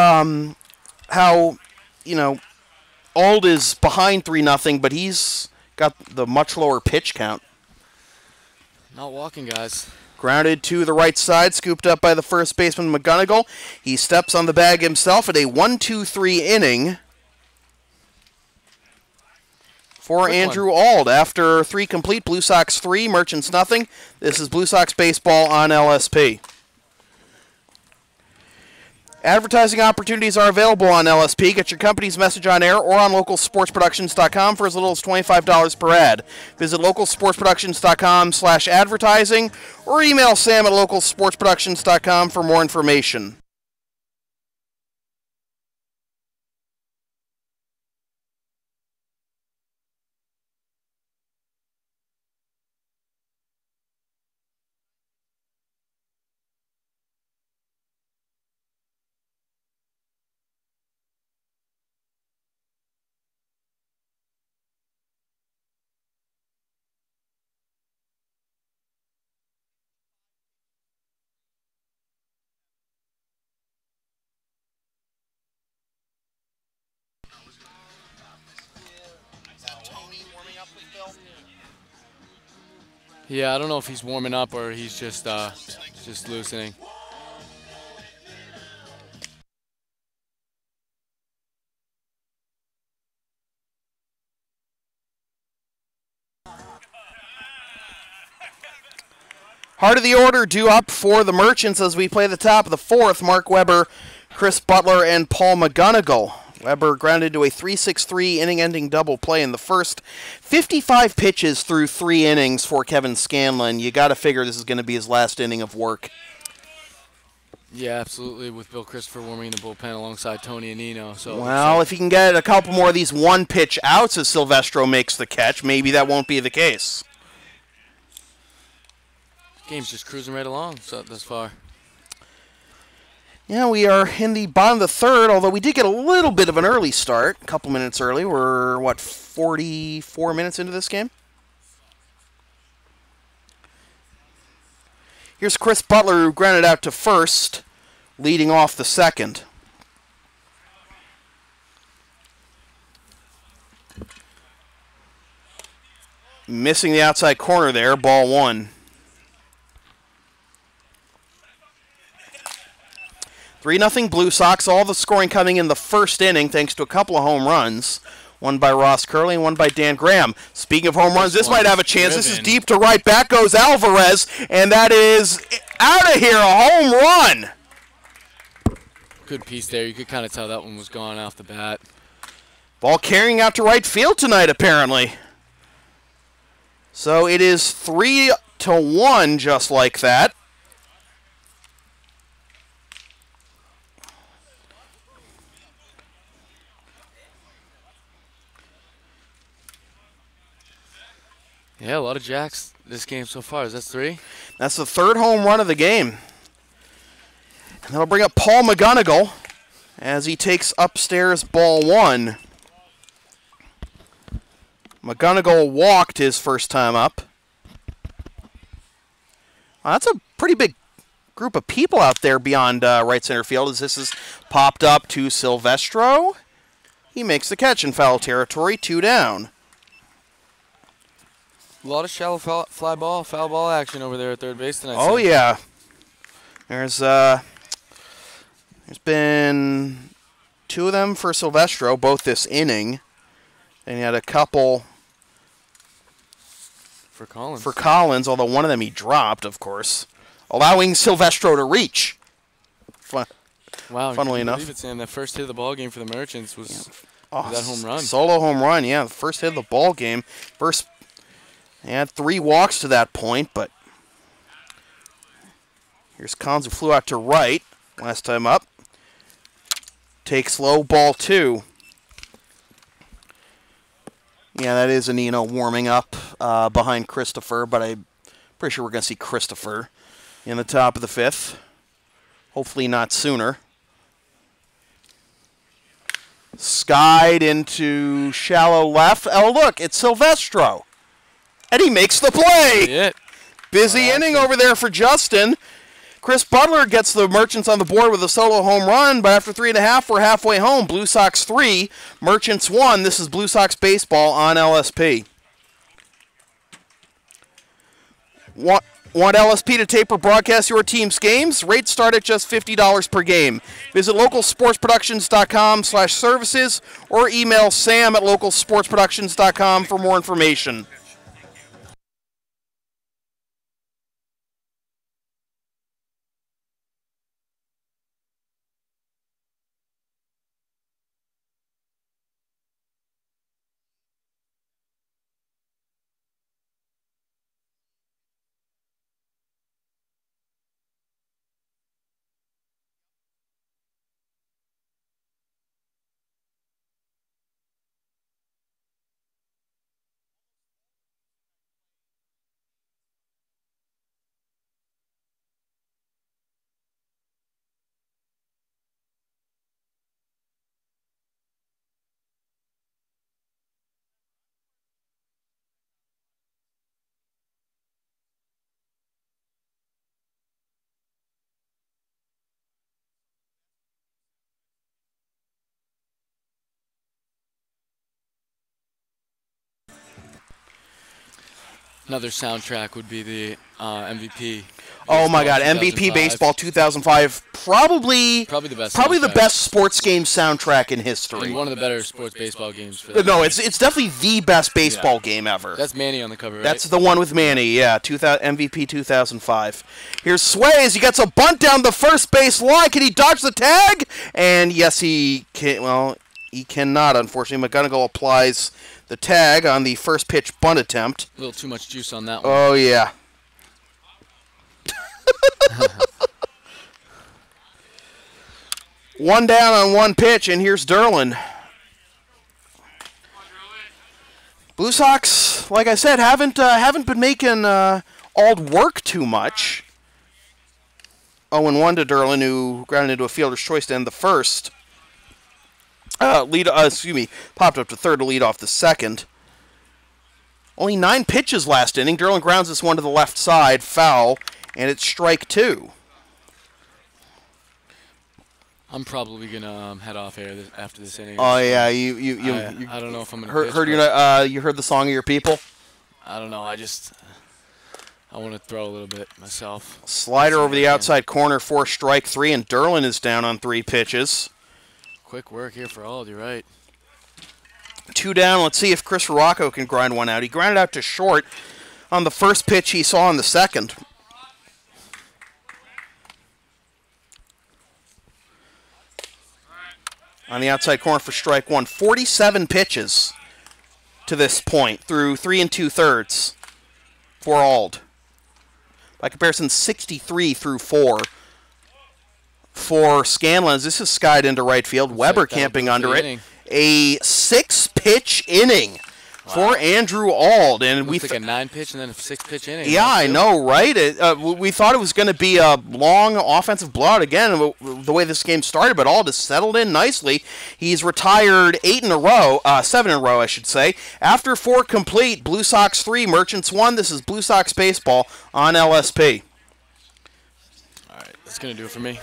Ald is behind 3-0, but he's got the much lower pitch count. Not walking, guys. Grounded to the right side, scooped up by the first baseman McGonigal. He steps on the bag himself at a 1-2-3 inning for Andrew Ald. After 3 complete, Blue Sox 3, Merchants nothing. This is Blue Sox baseball on LSP. Advertising opportunities are available on LSP. Get your company's message on air or on localsportsproductions.com for as little as $25 per ad. Visit localsportsproductions.com/advertising or email Sam at localsportsproductions.com for more information. Yeah, I don't know if he's warming up or he's just loosening. Heart of the order due up for the Merchants as we play the top of the fourth. Mark Weber, Chris Butler, and Paul McGonigal. Weber grounded to a 3-6-3 inning-ending double play in the first. 55 pitches through 3 innings for Kevin Scanlon. You got to figure this is going to be his last inning of work. Yeah, absolutely, with Bill Christopher warming the bullpen alongside Tony and Nino. So well, if he can get a couple more of these one-pitch outs as Silvestro makes the catch, maybe that won't be the case. Game's just cruising right along thus far. Yeah, we are in the bottom of the third, although we did get a little bit of an early start, a couple minutes early. We're, 44 minutes into this game? Here's Chris Butler, who grounded out to first, leading off the second. Missing the outside corner there, ball 1. 3-0 Blue Sox. All the scoring coming in the first inning thanks to a couple of home runs. One by Ross Curley and one by Dan Graham. Speaking of home runs, this might have a chance. This is deep to right. Back goes Alvarez, and that is out of here, a home run. Good piece there. You could kind of tell that one was gone off the bat. Ball carrying out to right field tonight, apparently. So it is 3-1, just like that. Yeah, a lot of jacks this game so far. Is that 3? That's the third home run of the game. And that'll bring up Paul McGonigal as he takes upstairs ball 1. McGonigal walked his first time up. Well, that's a pretty big group of people out there beyond right center field as this is popped up to Silvestro. He makes the catch in foul territory, 2 down. A lot of shallow foul ball action over there at third base tonight. Oh, yeah. There's been 2 of them for Silvestro, both this inning. And he had a couple for Collins, although one of them he dropped, of course, allowing Silvestro to reach. Wow, funnily enough. Believe it, Sam. That first hit of the ball game for the Merchants was that home run. Solo home run, yeah. The first hit of the ball game. He had 3 walks to that point, but here's Collins, who flew out to right last time up. Takes low, ball 2. Yeah, that is a Nino warming up behind Christopher, but I'm pretty sure we're going to see Christopher in the top of the 5th. Hopefully not sooner. Skied into shallow left. Oh, look, it's Silvestro. And he makes the play. Busy inning over there for Justin. Chris Butler gets the Merchants on the board with a solo home run, but after 3.5, we're halfway home. Blue Sox 3, Merchants 1. This is Blue Sox baseball on LSP. Want LSP to tape or broadcast your team's games? Rates start at just $50 per game. Visit localsportsproductions.com/services or email sam@localsportsproductions.com for more information. Another soundtrack would be the MVP. Oh my God, MVP 2005. Baseball 2005, probably Probably the best. the soundtrack. best sports game soundtrack in history. And one of the better sports baseball games. For that. No, it's definitely the best baseball game ever. That's Manny on the cover, right? That's the one with Manny, yeah, MVP 2005. Here's Sways. He gets a bunt down the first base line. Can he dodge the tag? And yes, he can. Well, he cannot, unfortunately. McGonigal applies the tag on the first pitch bunt attempt. A little too much juice on that one. Oh, yeah. One down on one pitch, and here's Derlin. Blue Sox, like I said, haven't been making Ald work too much. 0-1 to Derlin, who grounded into a fielder's choice to end the first. Popped up to third to lead off the second. Only 9 pitches last inning. Derlin grounds this one to the left side, foul, and it's strike 2. I'm probably gonna head off air after this inning. Oh yeah, I don't know if I'm gonna. You heard the song of your people? I don't know. I want to throw a little bit myself. Slider over the outside corner for strike 3, and Derlin is down on 3 pitches. Quick work here for Ald. You're right. 2 down. Let's see if Chris Rocco can grind one out. He grounded out to short on the first pitch he saw in the second. On the outside corner for strike 1. 47 pitches to this point through 3 2/3 for Ald. By comparison, 63 through 4 for Scanlon. This is skied into right field. Weber camping under it. Inning. A 6-pitch inning for Andrew Ald, and Looks like a 9-pitch and then a 6-pitch inning. Yeah, I know, right? We thought it was going to be a long offensive blowout again, the way this game started, but Ald has settled in nicely. He's retired 7 in a row, I should say. After 4 complete, Blue Sox 3, Merchants 1. This is Blue Sox baseball on LSP. All right, that's gonna do it for me.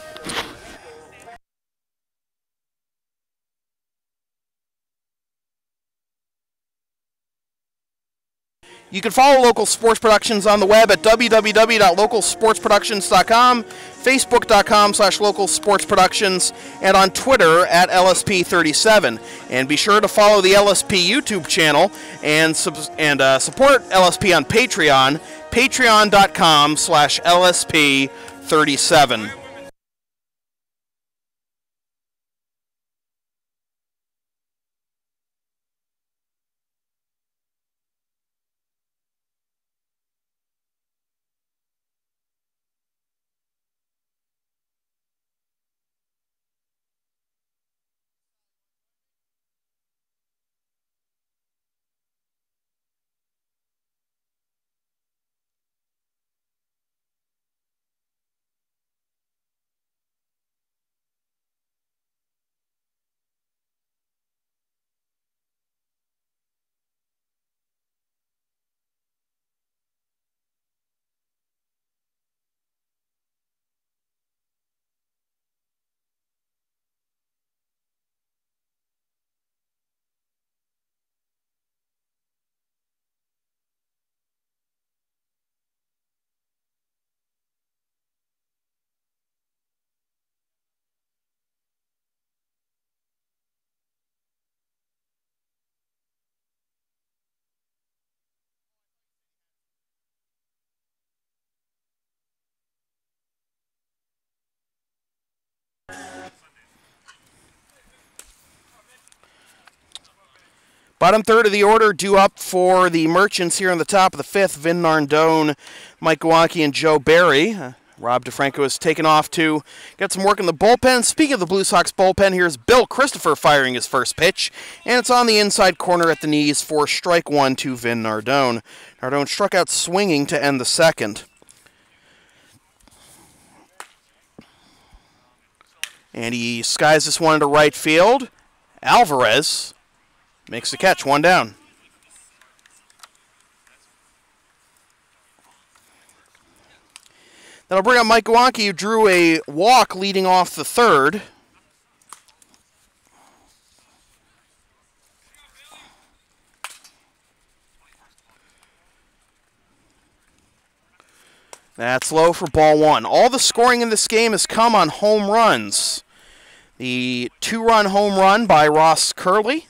You can follow Local Sports Productions on the web at www.localsportsproductions.com, facebook.com/localsportsproductions, and on Twitter at LSP37. And be sure to follow the LSP YouTube channel and support LSP on Patreon, patreon.com/LSP37. Bottom third of the order due up for the Merchants here on the top of the 5th. Vin Nardone, Mike Gawonki, and Joe Barry. Rob DeFranco has taken off to get some work in the bullpen. Speaking of the Blue Sox bullpen, here's Bill Christopher firing his first pitch. And it's on the inside corner at the knees for strike 1 to Vin Nardone. Nardone struck out swinging to end the second. And he skies this one into right field. Alvarez makes the catch, 1 down. That'll bring up Mike Gawonki, who drew a walk leading off the third. That's low for ball one. All the scoring in this game has come on home runs. The 2-run home run by Ross Curley,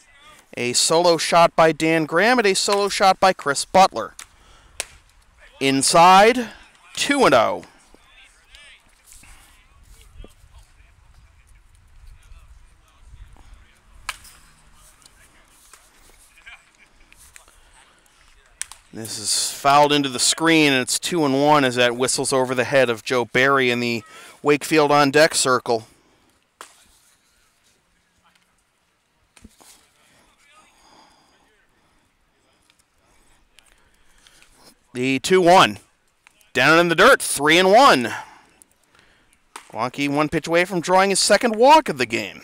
a solo shot by Dan Graham, and a solo shot by Chris Butler. Inside, 2-0. This is fouled into the screen, and it's 2-1 as that whistles over the head of Joe Barry in the Wakefield on deck circle. The 2-1. Down in the dirt, 3-1. Wonky one pitch away from drawing his second walk of the game.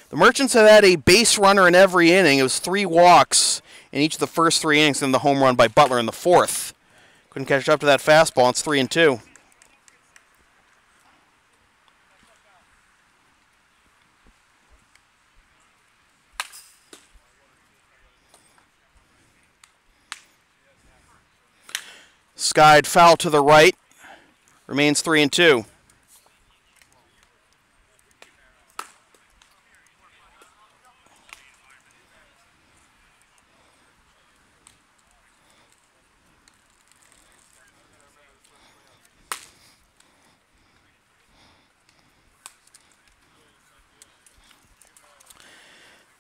The Merchants have had a base runner in every inning. It was 3 walks in each of the first 3 innings, and the home run by Butler in the 4th. Couldn't catch up to that fastball. It's 3-2. Skied foul to the right. Remains 3-2.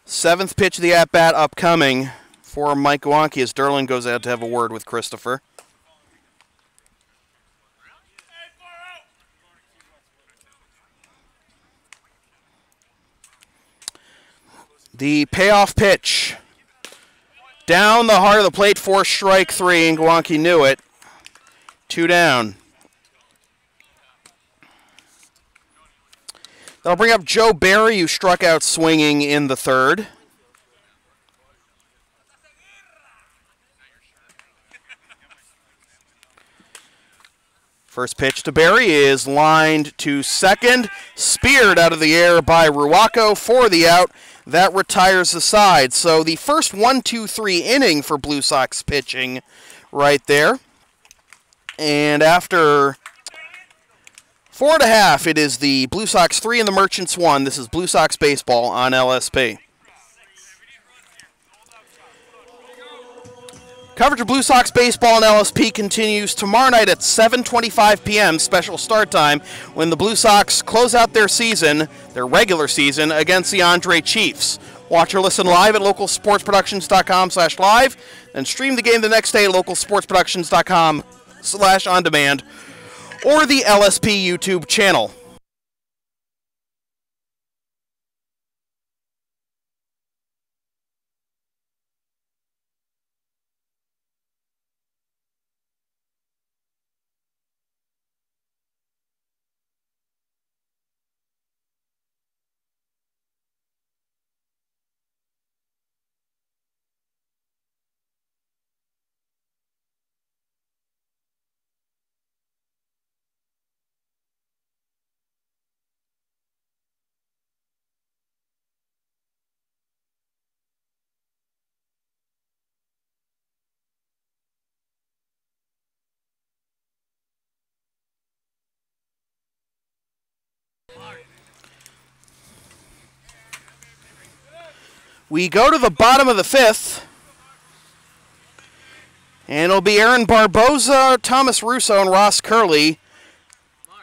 Seventh pitch of the at-bat upcoming for Mike Wonky as Derlin goes out to have a word with Christopher. The payoff pitch. Down the heart of the plate for strike 3, and Gwanke knew it. 2 down. That'll bring up Joe Barry, who struck out swinging in the 3rd. First pitch to Barry is lined to second. Speared out of the air by Ruaco for the out. That retires the side. So the first 1-2-3 inning for Blue Sox pitching right there. And after 4.5, it is the Blue Sox 3 and the Merchants 1. This is Blue Sox baseball on LSP. Coverage of Blue Sox baseball on LSP continues tomorrow night at 7:25 p.m. special start time when the Blue Sox close out their season, their regular season, against the Andre Chiefs. Watch or listen live at localsportsproductions.com/live and stream the game the next day at localsportsproductions.com/on-demand or the LSP YouTube channel. We go to the bottom of the 5th, and it'll be Aaron Barboza, Thomas Russo, and Ross Curley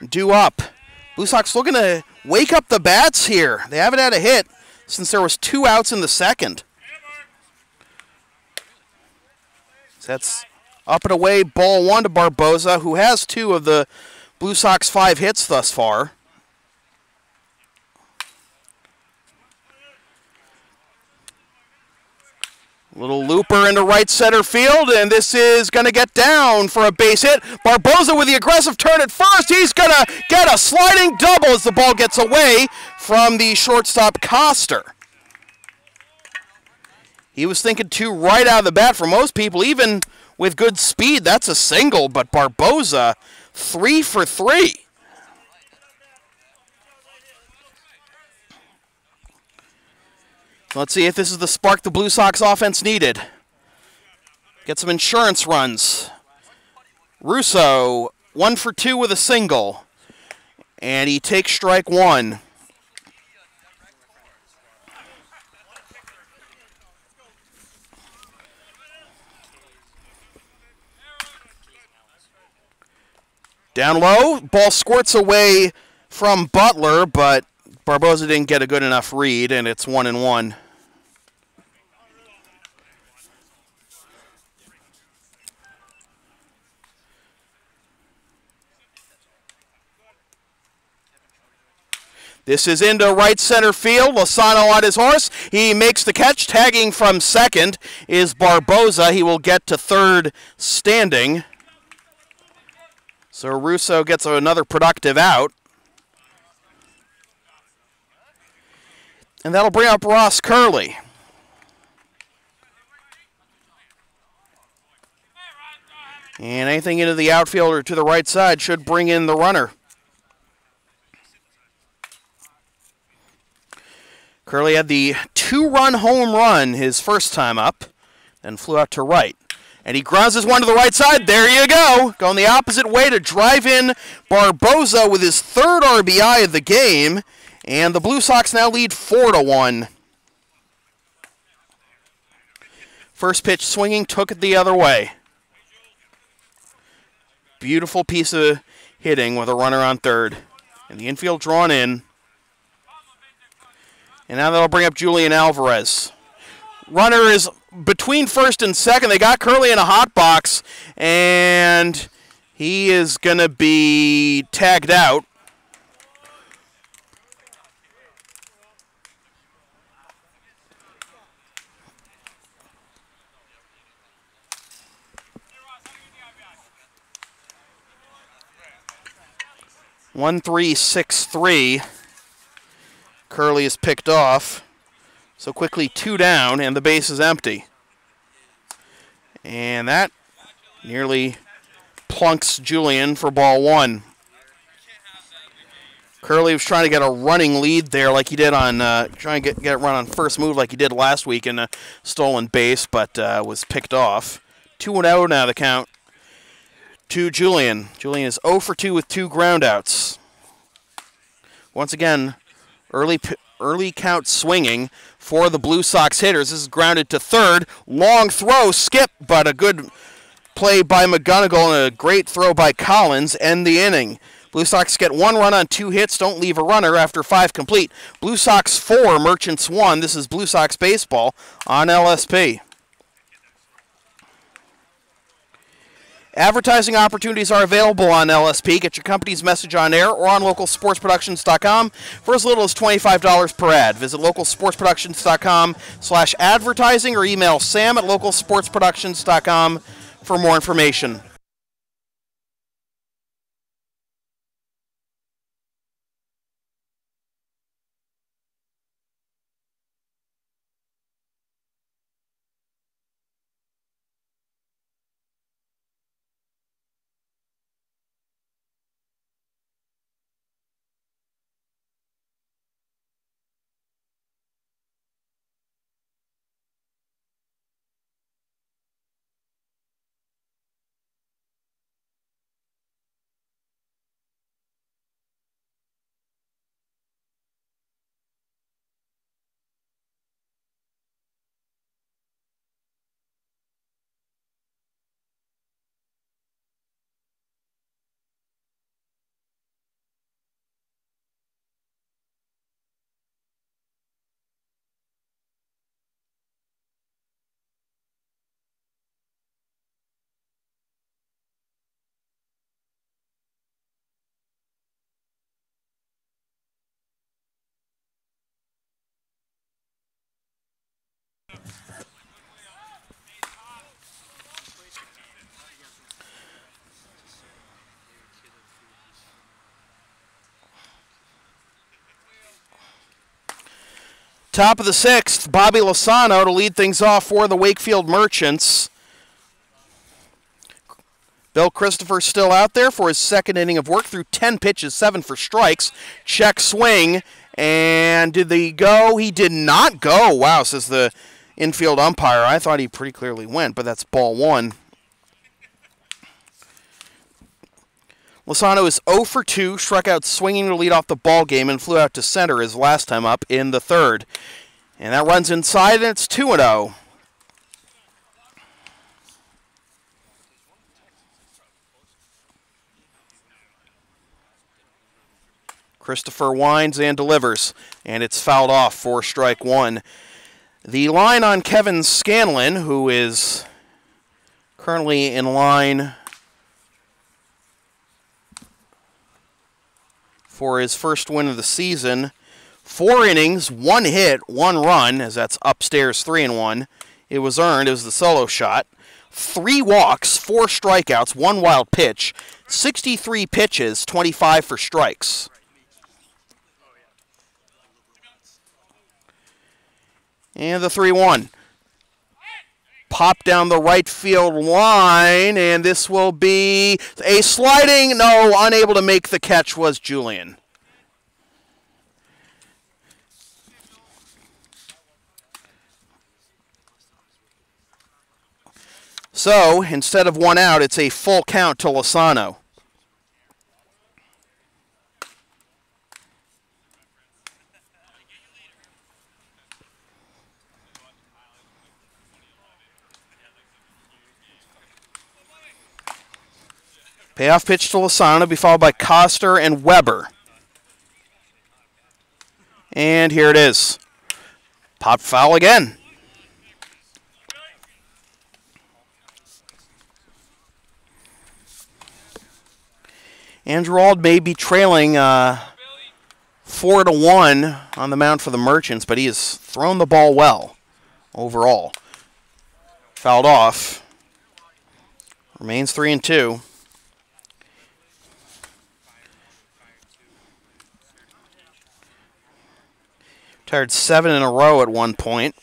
due up. Blue Sox looking to wake up the bats here. They haven't had a hit since there was 2 outs in the 2nd. So that's up and away, ball 1 to Barboza, who has 2 of the Blue Sox 5 hits thus far. Little looper into right center field, and this is going to get down for a base hit. Barboza with the aggressive turn at first. He's going to get a sliding double as the ball gets away from the shortstop Coster. He was thinking 2 right out of the bat for most people, even with good speed. That's a single, but Barboza 3 for 3. Let's see if this is the spark the Blue Sox offense needed. Get some insurance runs. Russo, 1 for 2 with a single. And he takes strike one. Down low, ball squirts away from Butler, but Barboza didn't get a good enough read, and it's 1-1. This is into right center field. Lozano on his horse. He makes the catch. Tagging from second is Barboza. He will get to third standing. So Russo gets another productive out. And that'll bring up Ross Curley. And anything into the outfield or to the right side should bring in the runner. Curley had the 2-run home run his first time up, then flew out to right. And he grounds his one to the right side. There you go. Going the opposite way to drive in Barboza with his third RBI of the game. And the Blue Sox now lead 4-1. First pitch swinging, took it the other way. Beautiful piece of hitting with a runner on third. And the infield drawn in. And now that'll bring up Julian Alvarez. Runner is between first and second. They got Curley in a hot box, and he is going to be tagged out. One, 3, 6, 3. Curley is picked off. So quickly 2 down, and the base is empty. And that nearly plunks Julian for ball 1. Curley was trying to get a running lead there like he did on, trying to get a run on first move like he did last week in a stolen base, but was picked off. 2-0 now the count to Julian. Julian is 0 for 2 with 2 groundouts. Once again, early count swinging for the Blue Sox hitters. This is grounded to third. Long throw, skip, but a good play by McGonigal and a great throw by Collins end the inning. Blue Sox get 1 run on 2 hits, don't leave a runner after 5 complete. Blue Sox 4, Merchants 1. This is Blue Sox baseball on LSP. Advertising opportunities are available on LSP. Get your company's message on air or on localsportsproductions.com for as little as $25 per ad. Visit localsportsproductions.com/advertising or email sam@localsportsproductions.com for more information. Top of the 6th, Bobby Lozano to lead things off for the Wakefield Merchants. Bill Christopher still out there for his second inning of work through 10 pitches, 7 for strikes. Check swing, and did he go? He did not go. Wow, says the infield umpire. I thought he pretty clearly went, but that's ball 1. Lozano is 0 for 2, struck out swinging to lead off the ball game and flew out to center his last time up in the third. And that runs inside, and it's 2-0. Christopher winds and delivers, and it's fouled off for strike one. The line on Kevin Scanlon, who is currently in line for his first win of the season. 4 innings, 1 hit, 1 run, as that's upstairs 3-1. It was earned. It was the solo shot. 3 walks, 4 strikeouts, 1 wild pitch, 63 pitches, 25 for strikes. And the 3-1. Pop down the right field line, and this will be a sliding, no, unable to make the catch was Julian. So, instead of 1 out, it's a full count to Lozano. Payoff pitch to Lozano to be followed by Coster and Weber. And here it is. Pop foul again. Andrew Auld may be trailing 4-1 on the mound for the Merchants, but he has thrown the ball well overall. Fouled off. Remains 3-2. Retired 7 in a row at one point.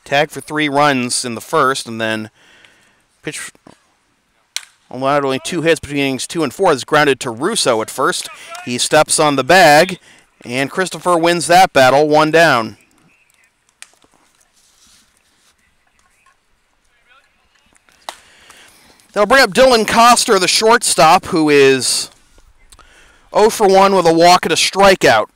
Tagged for 3 runs in the first, and then pitched allowed only 2 hits between innings 2 and 4. Is grounded to Russo at first. He steps on the bag, and Christopher wins that battle, 1 down. They'll bring up Dylan Coster, the shortstop, who is 0 for 1 with a walk and a strikeout.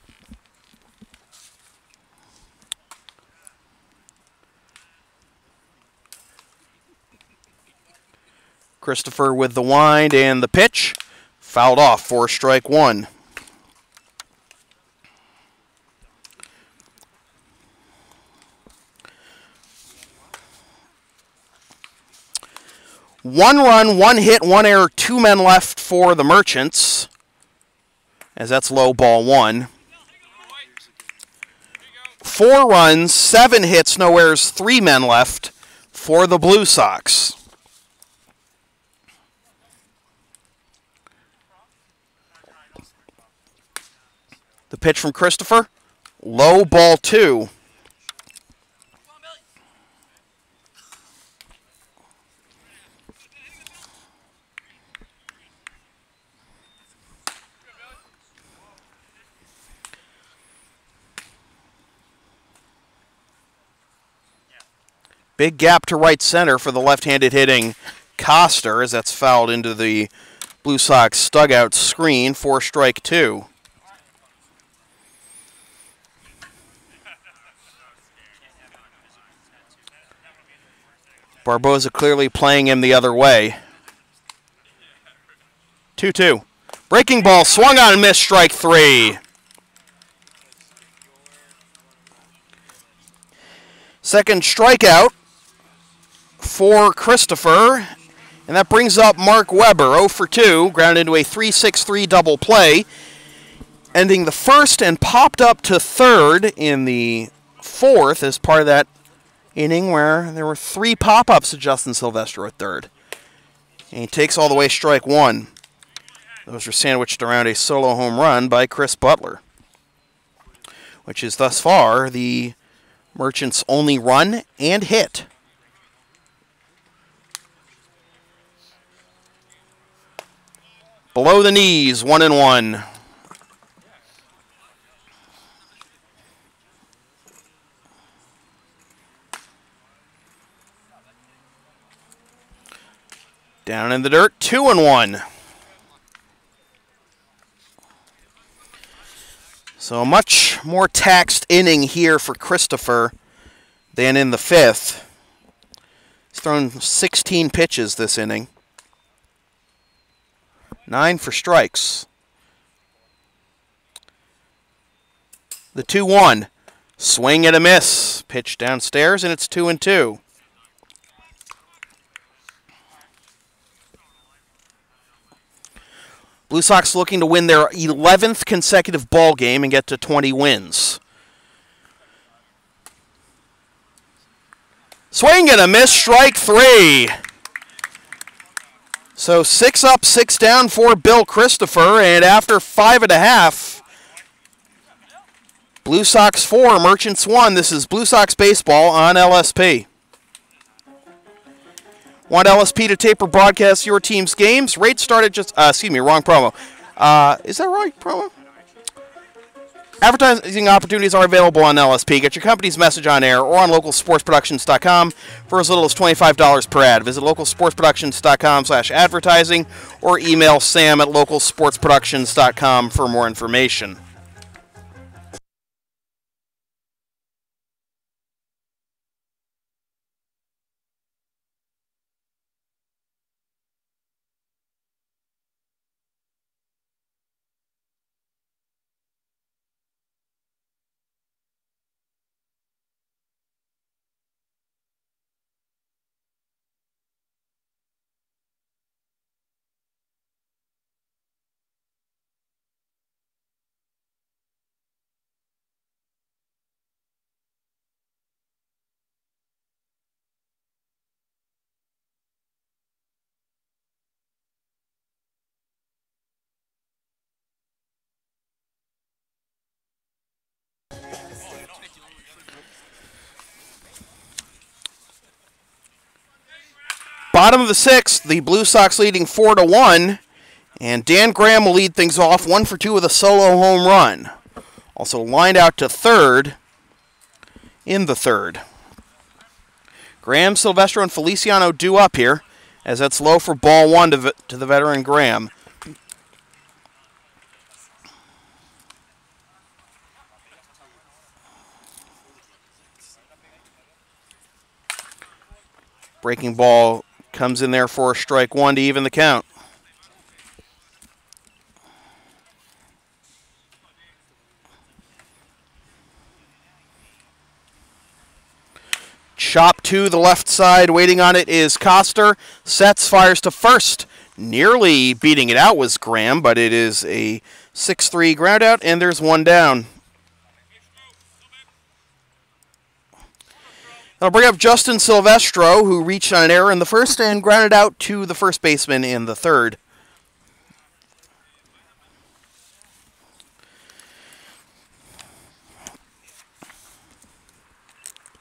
Christopher with the wind and the pitch. Fouled off for strike 1. One run, 1 hit, 1 error, 2 men left for the Merchants, as that's low ball 1. 4 runs, 7 hits, no errors, 3 men left for the Blue Sox. The pitch from Christopher, low ball 2. Big gap to right center for the left-handed hitting Coster, as that's fouled into the Blue Sox dugout screen for strike 2. Barboza clearly playing him the other way. 2-2. Breaking ball swung on and missed, strike 3. Second strikeout for Christopher, and that brings up Mark Weber, 0 for 2, grounded into a 3-6-3 double play, ending the first and popped up to third in the fourth as part of that inning where there were 3 pop-ups to Justin Silvestro at third. And he takes all the way strike 1. Those were sandwiched around a solo home run by Chris Butler, which is thus far the Merchants' only run and hit. Below the knees, 1-1. Down in the dirt, 2-1. So a much more taxed inning here for Christopher than in the fifth. He's thrown 16 pitches this inning. 9 for strikes. The 2-1. Swing and a miss. Pitch downstairs, and it's 2-2. Blue Sox looking to win their 11th consecutive ball game and get to 20 wins. Swing and a miss, strike 3. So 6 up, 6 down for Bill Christopher, and after 5.5, Blue Sox 4, Merchants 1. This is Blue Sox baseball on LSP. Want LSP to tape or broadcast your team's games? Rates start at just, wrong promo. Is that right, promo? Advertising opportunities are available on LSP. Get your company's message on air or on localsportsproductions.com for as little as $25 per ad. Visit localsportsproductions.com/advertising or email sam@localsportsproductions.com for more information. Bottom of the 6th, the Blue Sox leading 4-1, and Dan Graham will lead things off 1 for 2 with a solo home run. Also lined out to third in the third. Graham, Silvestro, and Feliciano due up here, as that's low for ball 1 to the veteran Graham. Breaking ball comes in there for strike 1 to even the count. Chop to the left side. Waiting on it is Coster. Sets, fires to first. Nearly beating it out was Graham, but it is a 6-3 ground out, and there's 1 down. I'll bring up Justin Silvestro, who reached on an error in the first and grounded out to the first baseman in the third.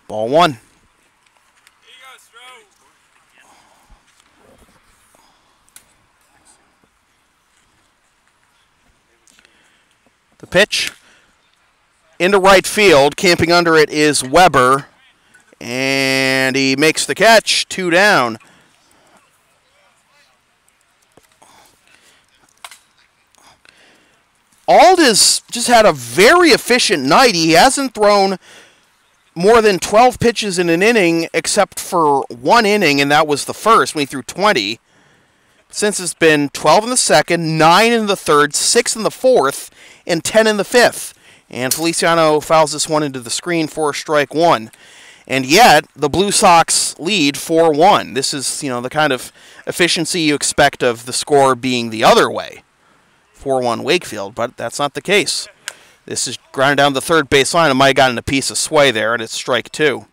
Ball 1. The pitch into right field. Camping under it is Weber. And he makes the catch, 2 down. Ald has just had a very efficient night. He hasn't thrown more than 12 pitches in an inning except for 1 inning, and that was the first when he threw 20. Since it's been 12 in the second, 9 in the third, 6 in the fourth, and 10 in the fifth. And Feliciano fouls this one into the screen for strike 1. And yet, the Blue Sox lead 4-1. This is, the kind of efficiency you expect of the score being the other way. 4-1 Wakefield, but that's not the case. This is grounded down the third baseline. It might have gotten a piece of sway there, and it's strike 2.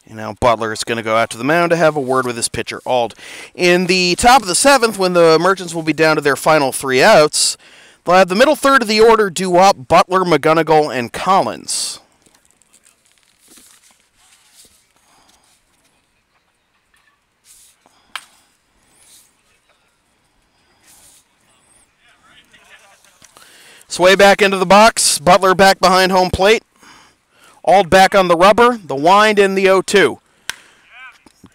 And now Butler is going to go out to the mound to have a word with his pitcher, Ald. In the top of the 7th, when the Merchants will be down to their final 3 outs, they'll have the middle third of the order due up: Butler, McGonigal, and Collins. Sway back into the box. Butler back behind home plate. Auld back on the rubber, the wind in the 0-2.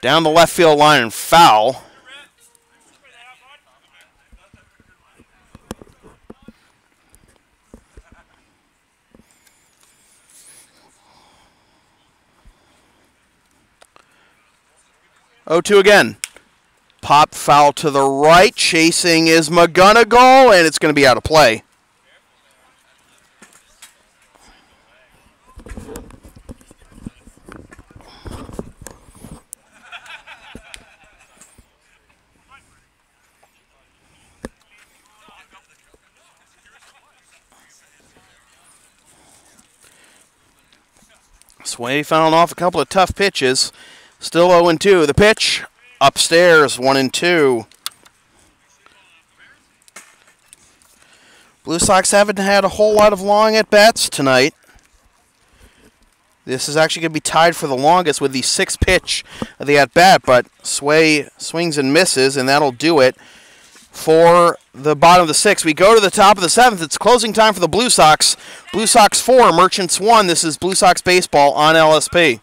Down the left field line and foul. Oh, 2 again. Pop foul to the right. Chasing is McGonigal, and it's going to be out of play. Sway fouling off a couple of tough pitches. Still 0-2. The pitch upstairs, 1-2. Blue Sox haven't had a whole lot of long at-bats tonight. This is actually going to be tied for the longest with the 6th pitch of the at-bat, but Sway swings and misses, and that'll do it for the bottom of the 6th. We go to the top of the 7th. It's closing time for the Blue Sox. Blue Sox 4, Merchants 1. This is Blue Sox baseball on LSP.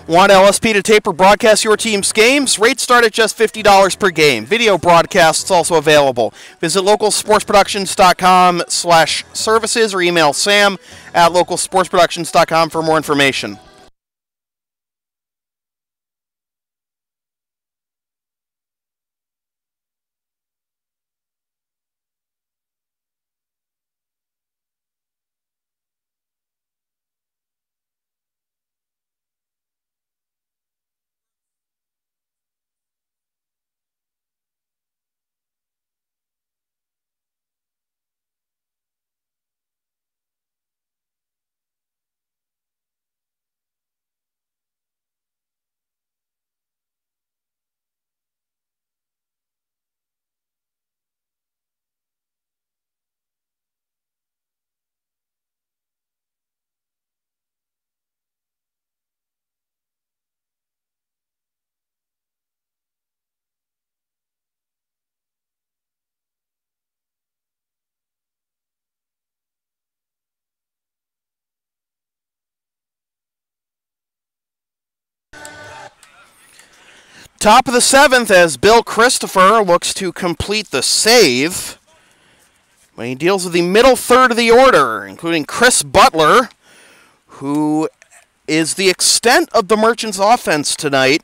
Want LSP to tape or broadcast your team's games? Rates start at just $50 per game. Video broadcasts also available. Visit localsportsproductions.com/services or email sam@localsportsproductions.com for more information. Top of the 7th as Bill Christopher looks to complete the save. When he deals with the middle third of the order, including Chris Butler, who is the extent of the Merchants' offense tonight,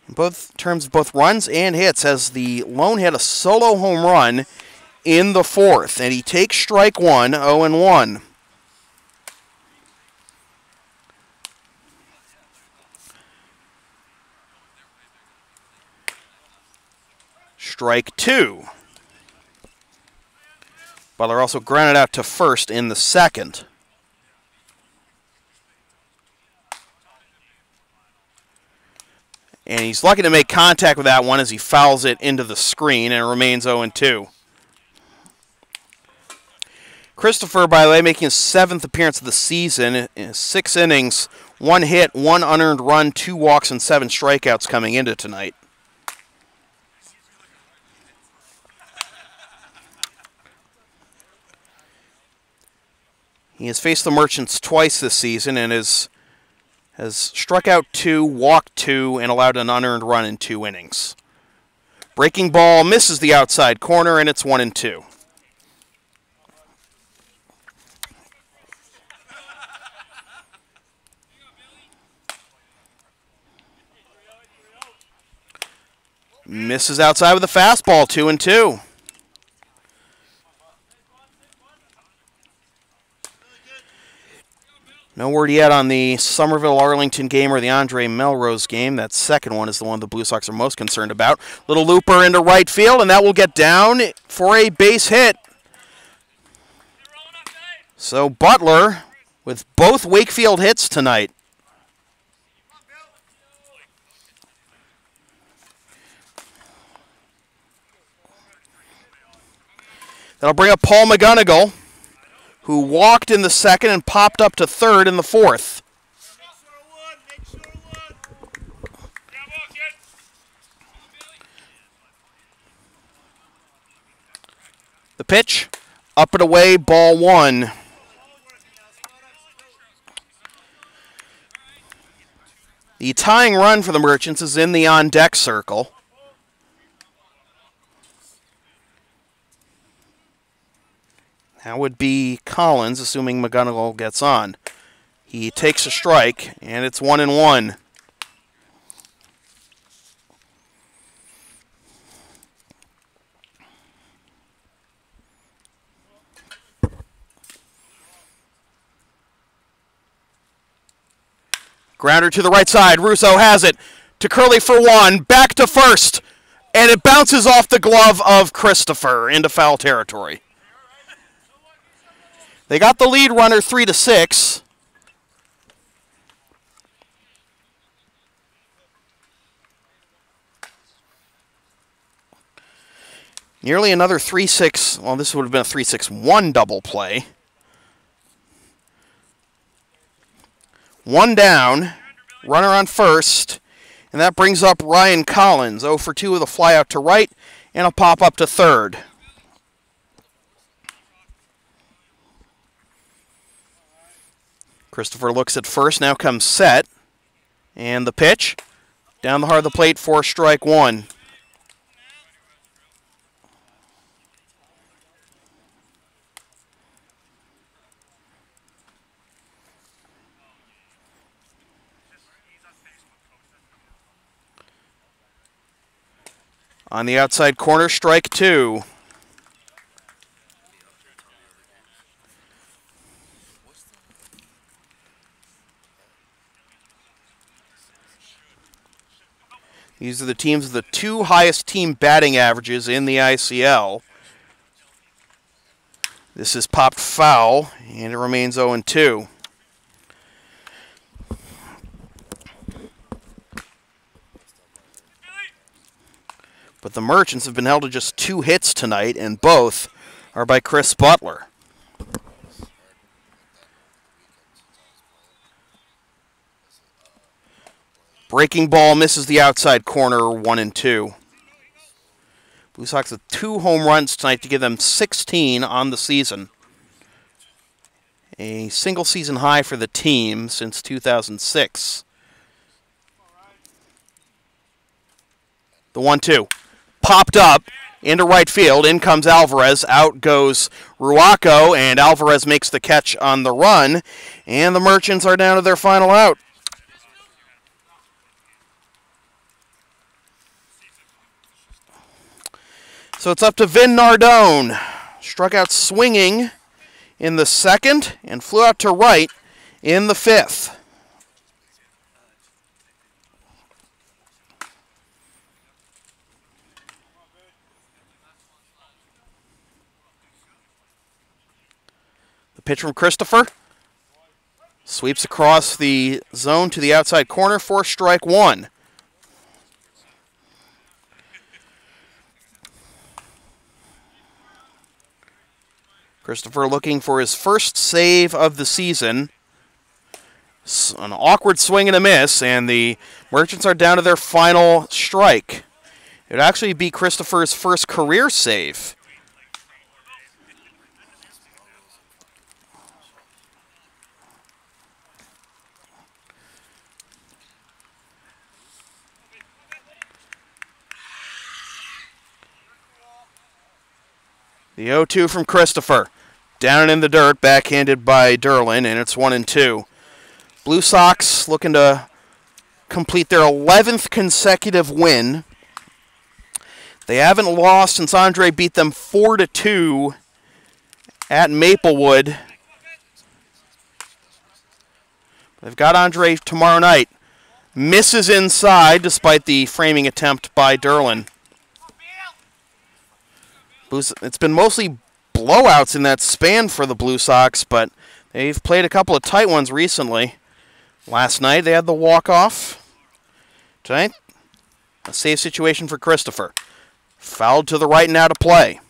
in both terms of both runs and hits, as the lone hit a solo home run in the 4th. And he takes strike 1, 0-1. Strike 2. Butler also grounded out to first in the 2nd. And he's lucky to make contact with that one as he fouls it into the screen, and it remains 0-2. Christopher, by the way, making his 7th appearance of the season in 6 innings, 1 hit, 1 unearned run, 2 walks, and 7 strikeouts coming into tonight. He has faced the Merchants twice this season and has struck out 2, walked 2, and allowed an unearned run in 2 innings. Breaking ball misses the outside corner, and it's 1-2. Misses outside with a fastball, 2-2. No word yet on the Somerville-Arlington game or the Andre Melrose game. That second one is the one the Blue Sox are most concerned about. Little looper into right field, and that will get down for a base hit. So Butler with both Wakefield hits tonight. That'll bring up Paul McGonigal, who walked in the 2nd and popped up to 3rd in the 4th. The pitch Up and away, ball one. The tying run for the Merchants is in the on-deck circle. That would be Collins, assuming McGonigal gets on. He takes a strike, and it's 1-1. Grounder to the right side. Russo has it to Curley for one. Back to first. And it bounces off the glove of Christopher into foul territory. They got the lead runner 3-6. Nearly another 3-6. Well, this would have been a 3-6-1 double play. One down, runner on first, and that brings up Ryan Collins. 0 for 2 with a fly out to right and a pop up to third. Christopher looks at first, now comes set, and the pitch down the heart of the plate for strike one. On the outside corner, strike two. These are the teams with the two highest team batting averages in the ICL. This is popped foul, and it remains 0-2. But the Merchants have been held to just 2 hits tonight, and both are by Chris Butler. Breaking ball misses the outside corner, 1-2. Blue Sox with 2 home runs tonight to give them 16 on the season. A single season high for the team since 2006. The 1-2. Popped up into right field. In comes Alvarez. Out goes Ruaco, and Alvarez makes the catch on the run. And the Merchants are down to their final out. So it's up to Vin Nardone. Struck out swinging in the second and flew out to right in the fifth. The pitch from Christopher sweeps across the zone to the outside corner for strike one. Christopher looking for his first save of the season. An awkward swing and a miss, and the Merchants are down to their final strike. It would actually be Christopher's first career save. The 0-2 from Christopher. Down in the dirt, backhanded by Derlin, and it's 1-2. Blue Sox looking to complete their 11th consecutive win. They haven't lost since Andre beat them 4-2 at Maplewood. They've got Andre tomorrow night. Misses inside despite the framing attempt by Derlin. It's been mostly blowouts in that span for the Blue Sox, but they've played a couple of tight ones recently. Last night they had the walk-off. Tonight, a safe situation for Christopher. Fouled to the right and out of play.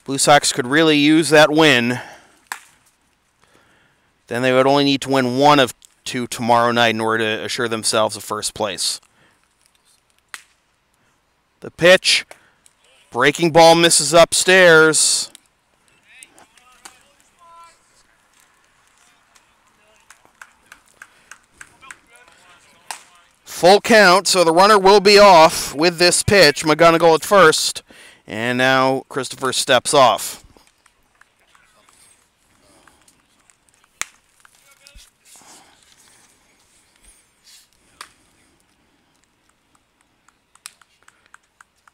Blue Sox could really use that win Then they would only need to win one of two tomorrow night in order to assure themselves of first place. The pitch. Breaking ball misses upstairs. Full count, so the runner will be off with this pitch. McGonigal at first. And now Christopher steps off.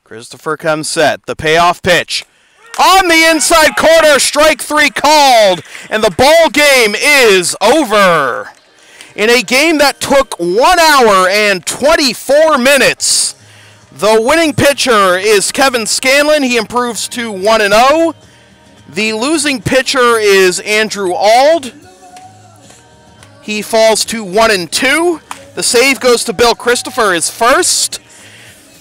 Christopher comes set. The payoff pitch. On the inside corner, strike three called. And the ball game is over. In a game that took 1 hour and 24 minutes, the winning pitcher is Kevin Scanlon. He improves to 1-0. The losing pitcher is Andrew Auld. He falls to 1-2. The save goes to Bill Christopher, his first.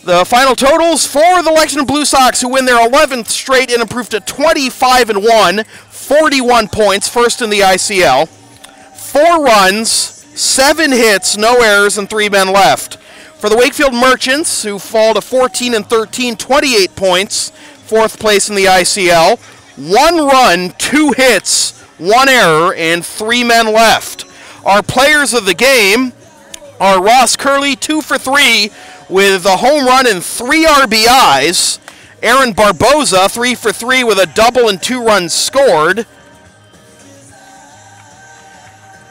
The final totals for the Lexington Blue Sox, who win their 11th straight and improve to 25-1, 41 points, first in the ICL. 4 runs, 7 hits, no errors, and 3 men left. For the Wakefield Merchants, who fall to 14-13, 28 points, 4th place in the ICL. 1 run, 2 hits, 1 error, and 3 men left. Our players of the game are Ross Curley, 2 for 3, with a home run and 3 RBIs. Aaron Barboza, 3 for 3 with a double and 2 runs scored.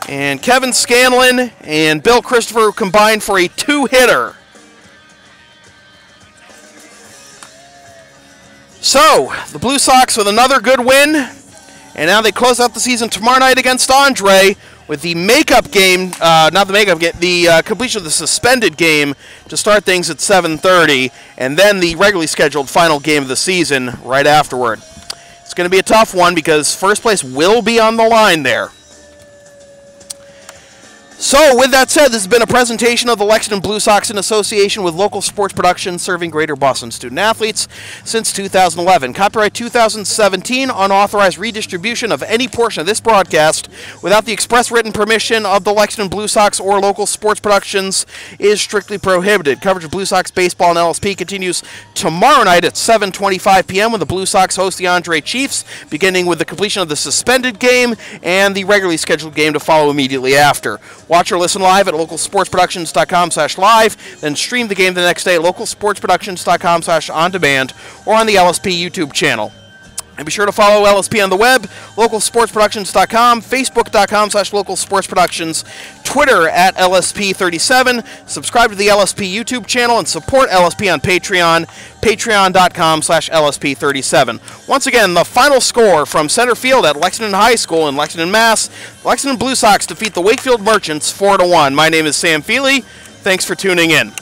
And Kevin Scanlon and Bill Christopher combined for a 2-hitter. So, the Blue Sox with another good win. And now they close out the season tomorrow night against Andre with the makeup game, the completion of the suspended game to start things at 7:30, and then the regularly scheduled final game of the season right afterward. It's going to be a tough one because first place will be on the line there. So, with that said, this has been a presentation of the Lexington Blue Sox in association with local sports production serving Greater Boston student-athletes since 2011. Copyright 2017, unauthorized redistribution of any portion of this broadcast without the express written permission of the Lexington Blue Sox or local sports productions is strictly prohibited. Coverage of Blue Sox baseball and LSP continues tomorrow night at 7:25 p.m. when the Blue Sox host the Andre Chiefs, beginning with the completion of the suspended game and the regularly scheduled game to follow immediately after. Watch or listen live at localsportsproductions.com/live, then stream the game the next day at localsportsproductions.com/on-demand or on the LSP YouTube channel. And be sure to follow LSP on the web, localsportsproductions.com, facebook.com/localsportsproductions, Twitter at LSP37, subscribe to the LSP YouTube channel, and support LSP on Patreon, patreon.com/LSP37. Once again, the final score from center field at Lexington High School in Lexington, Mass. Lexington Blue Sox defeat the Wakefield Merchants 4-1. My name is Sam Feely. Thanks for tuning in.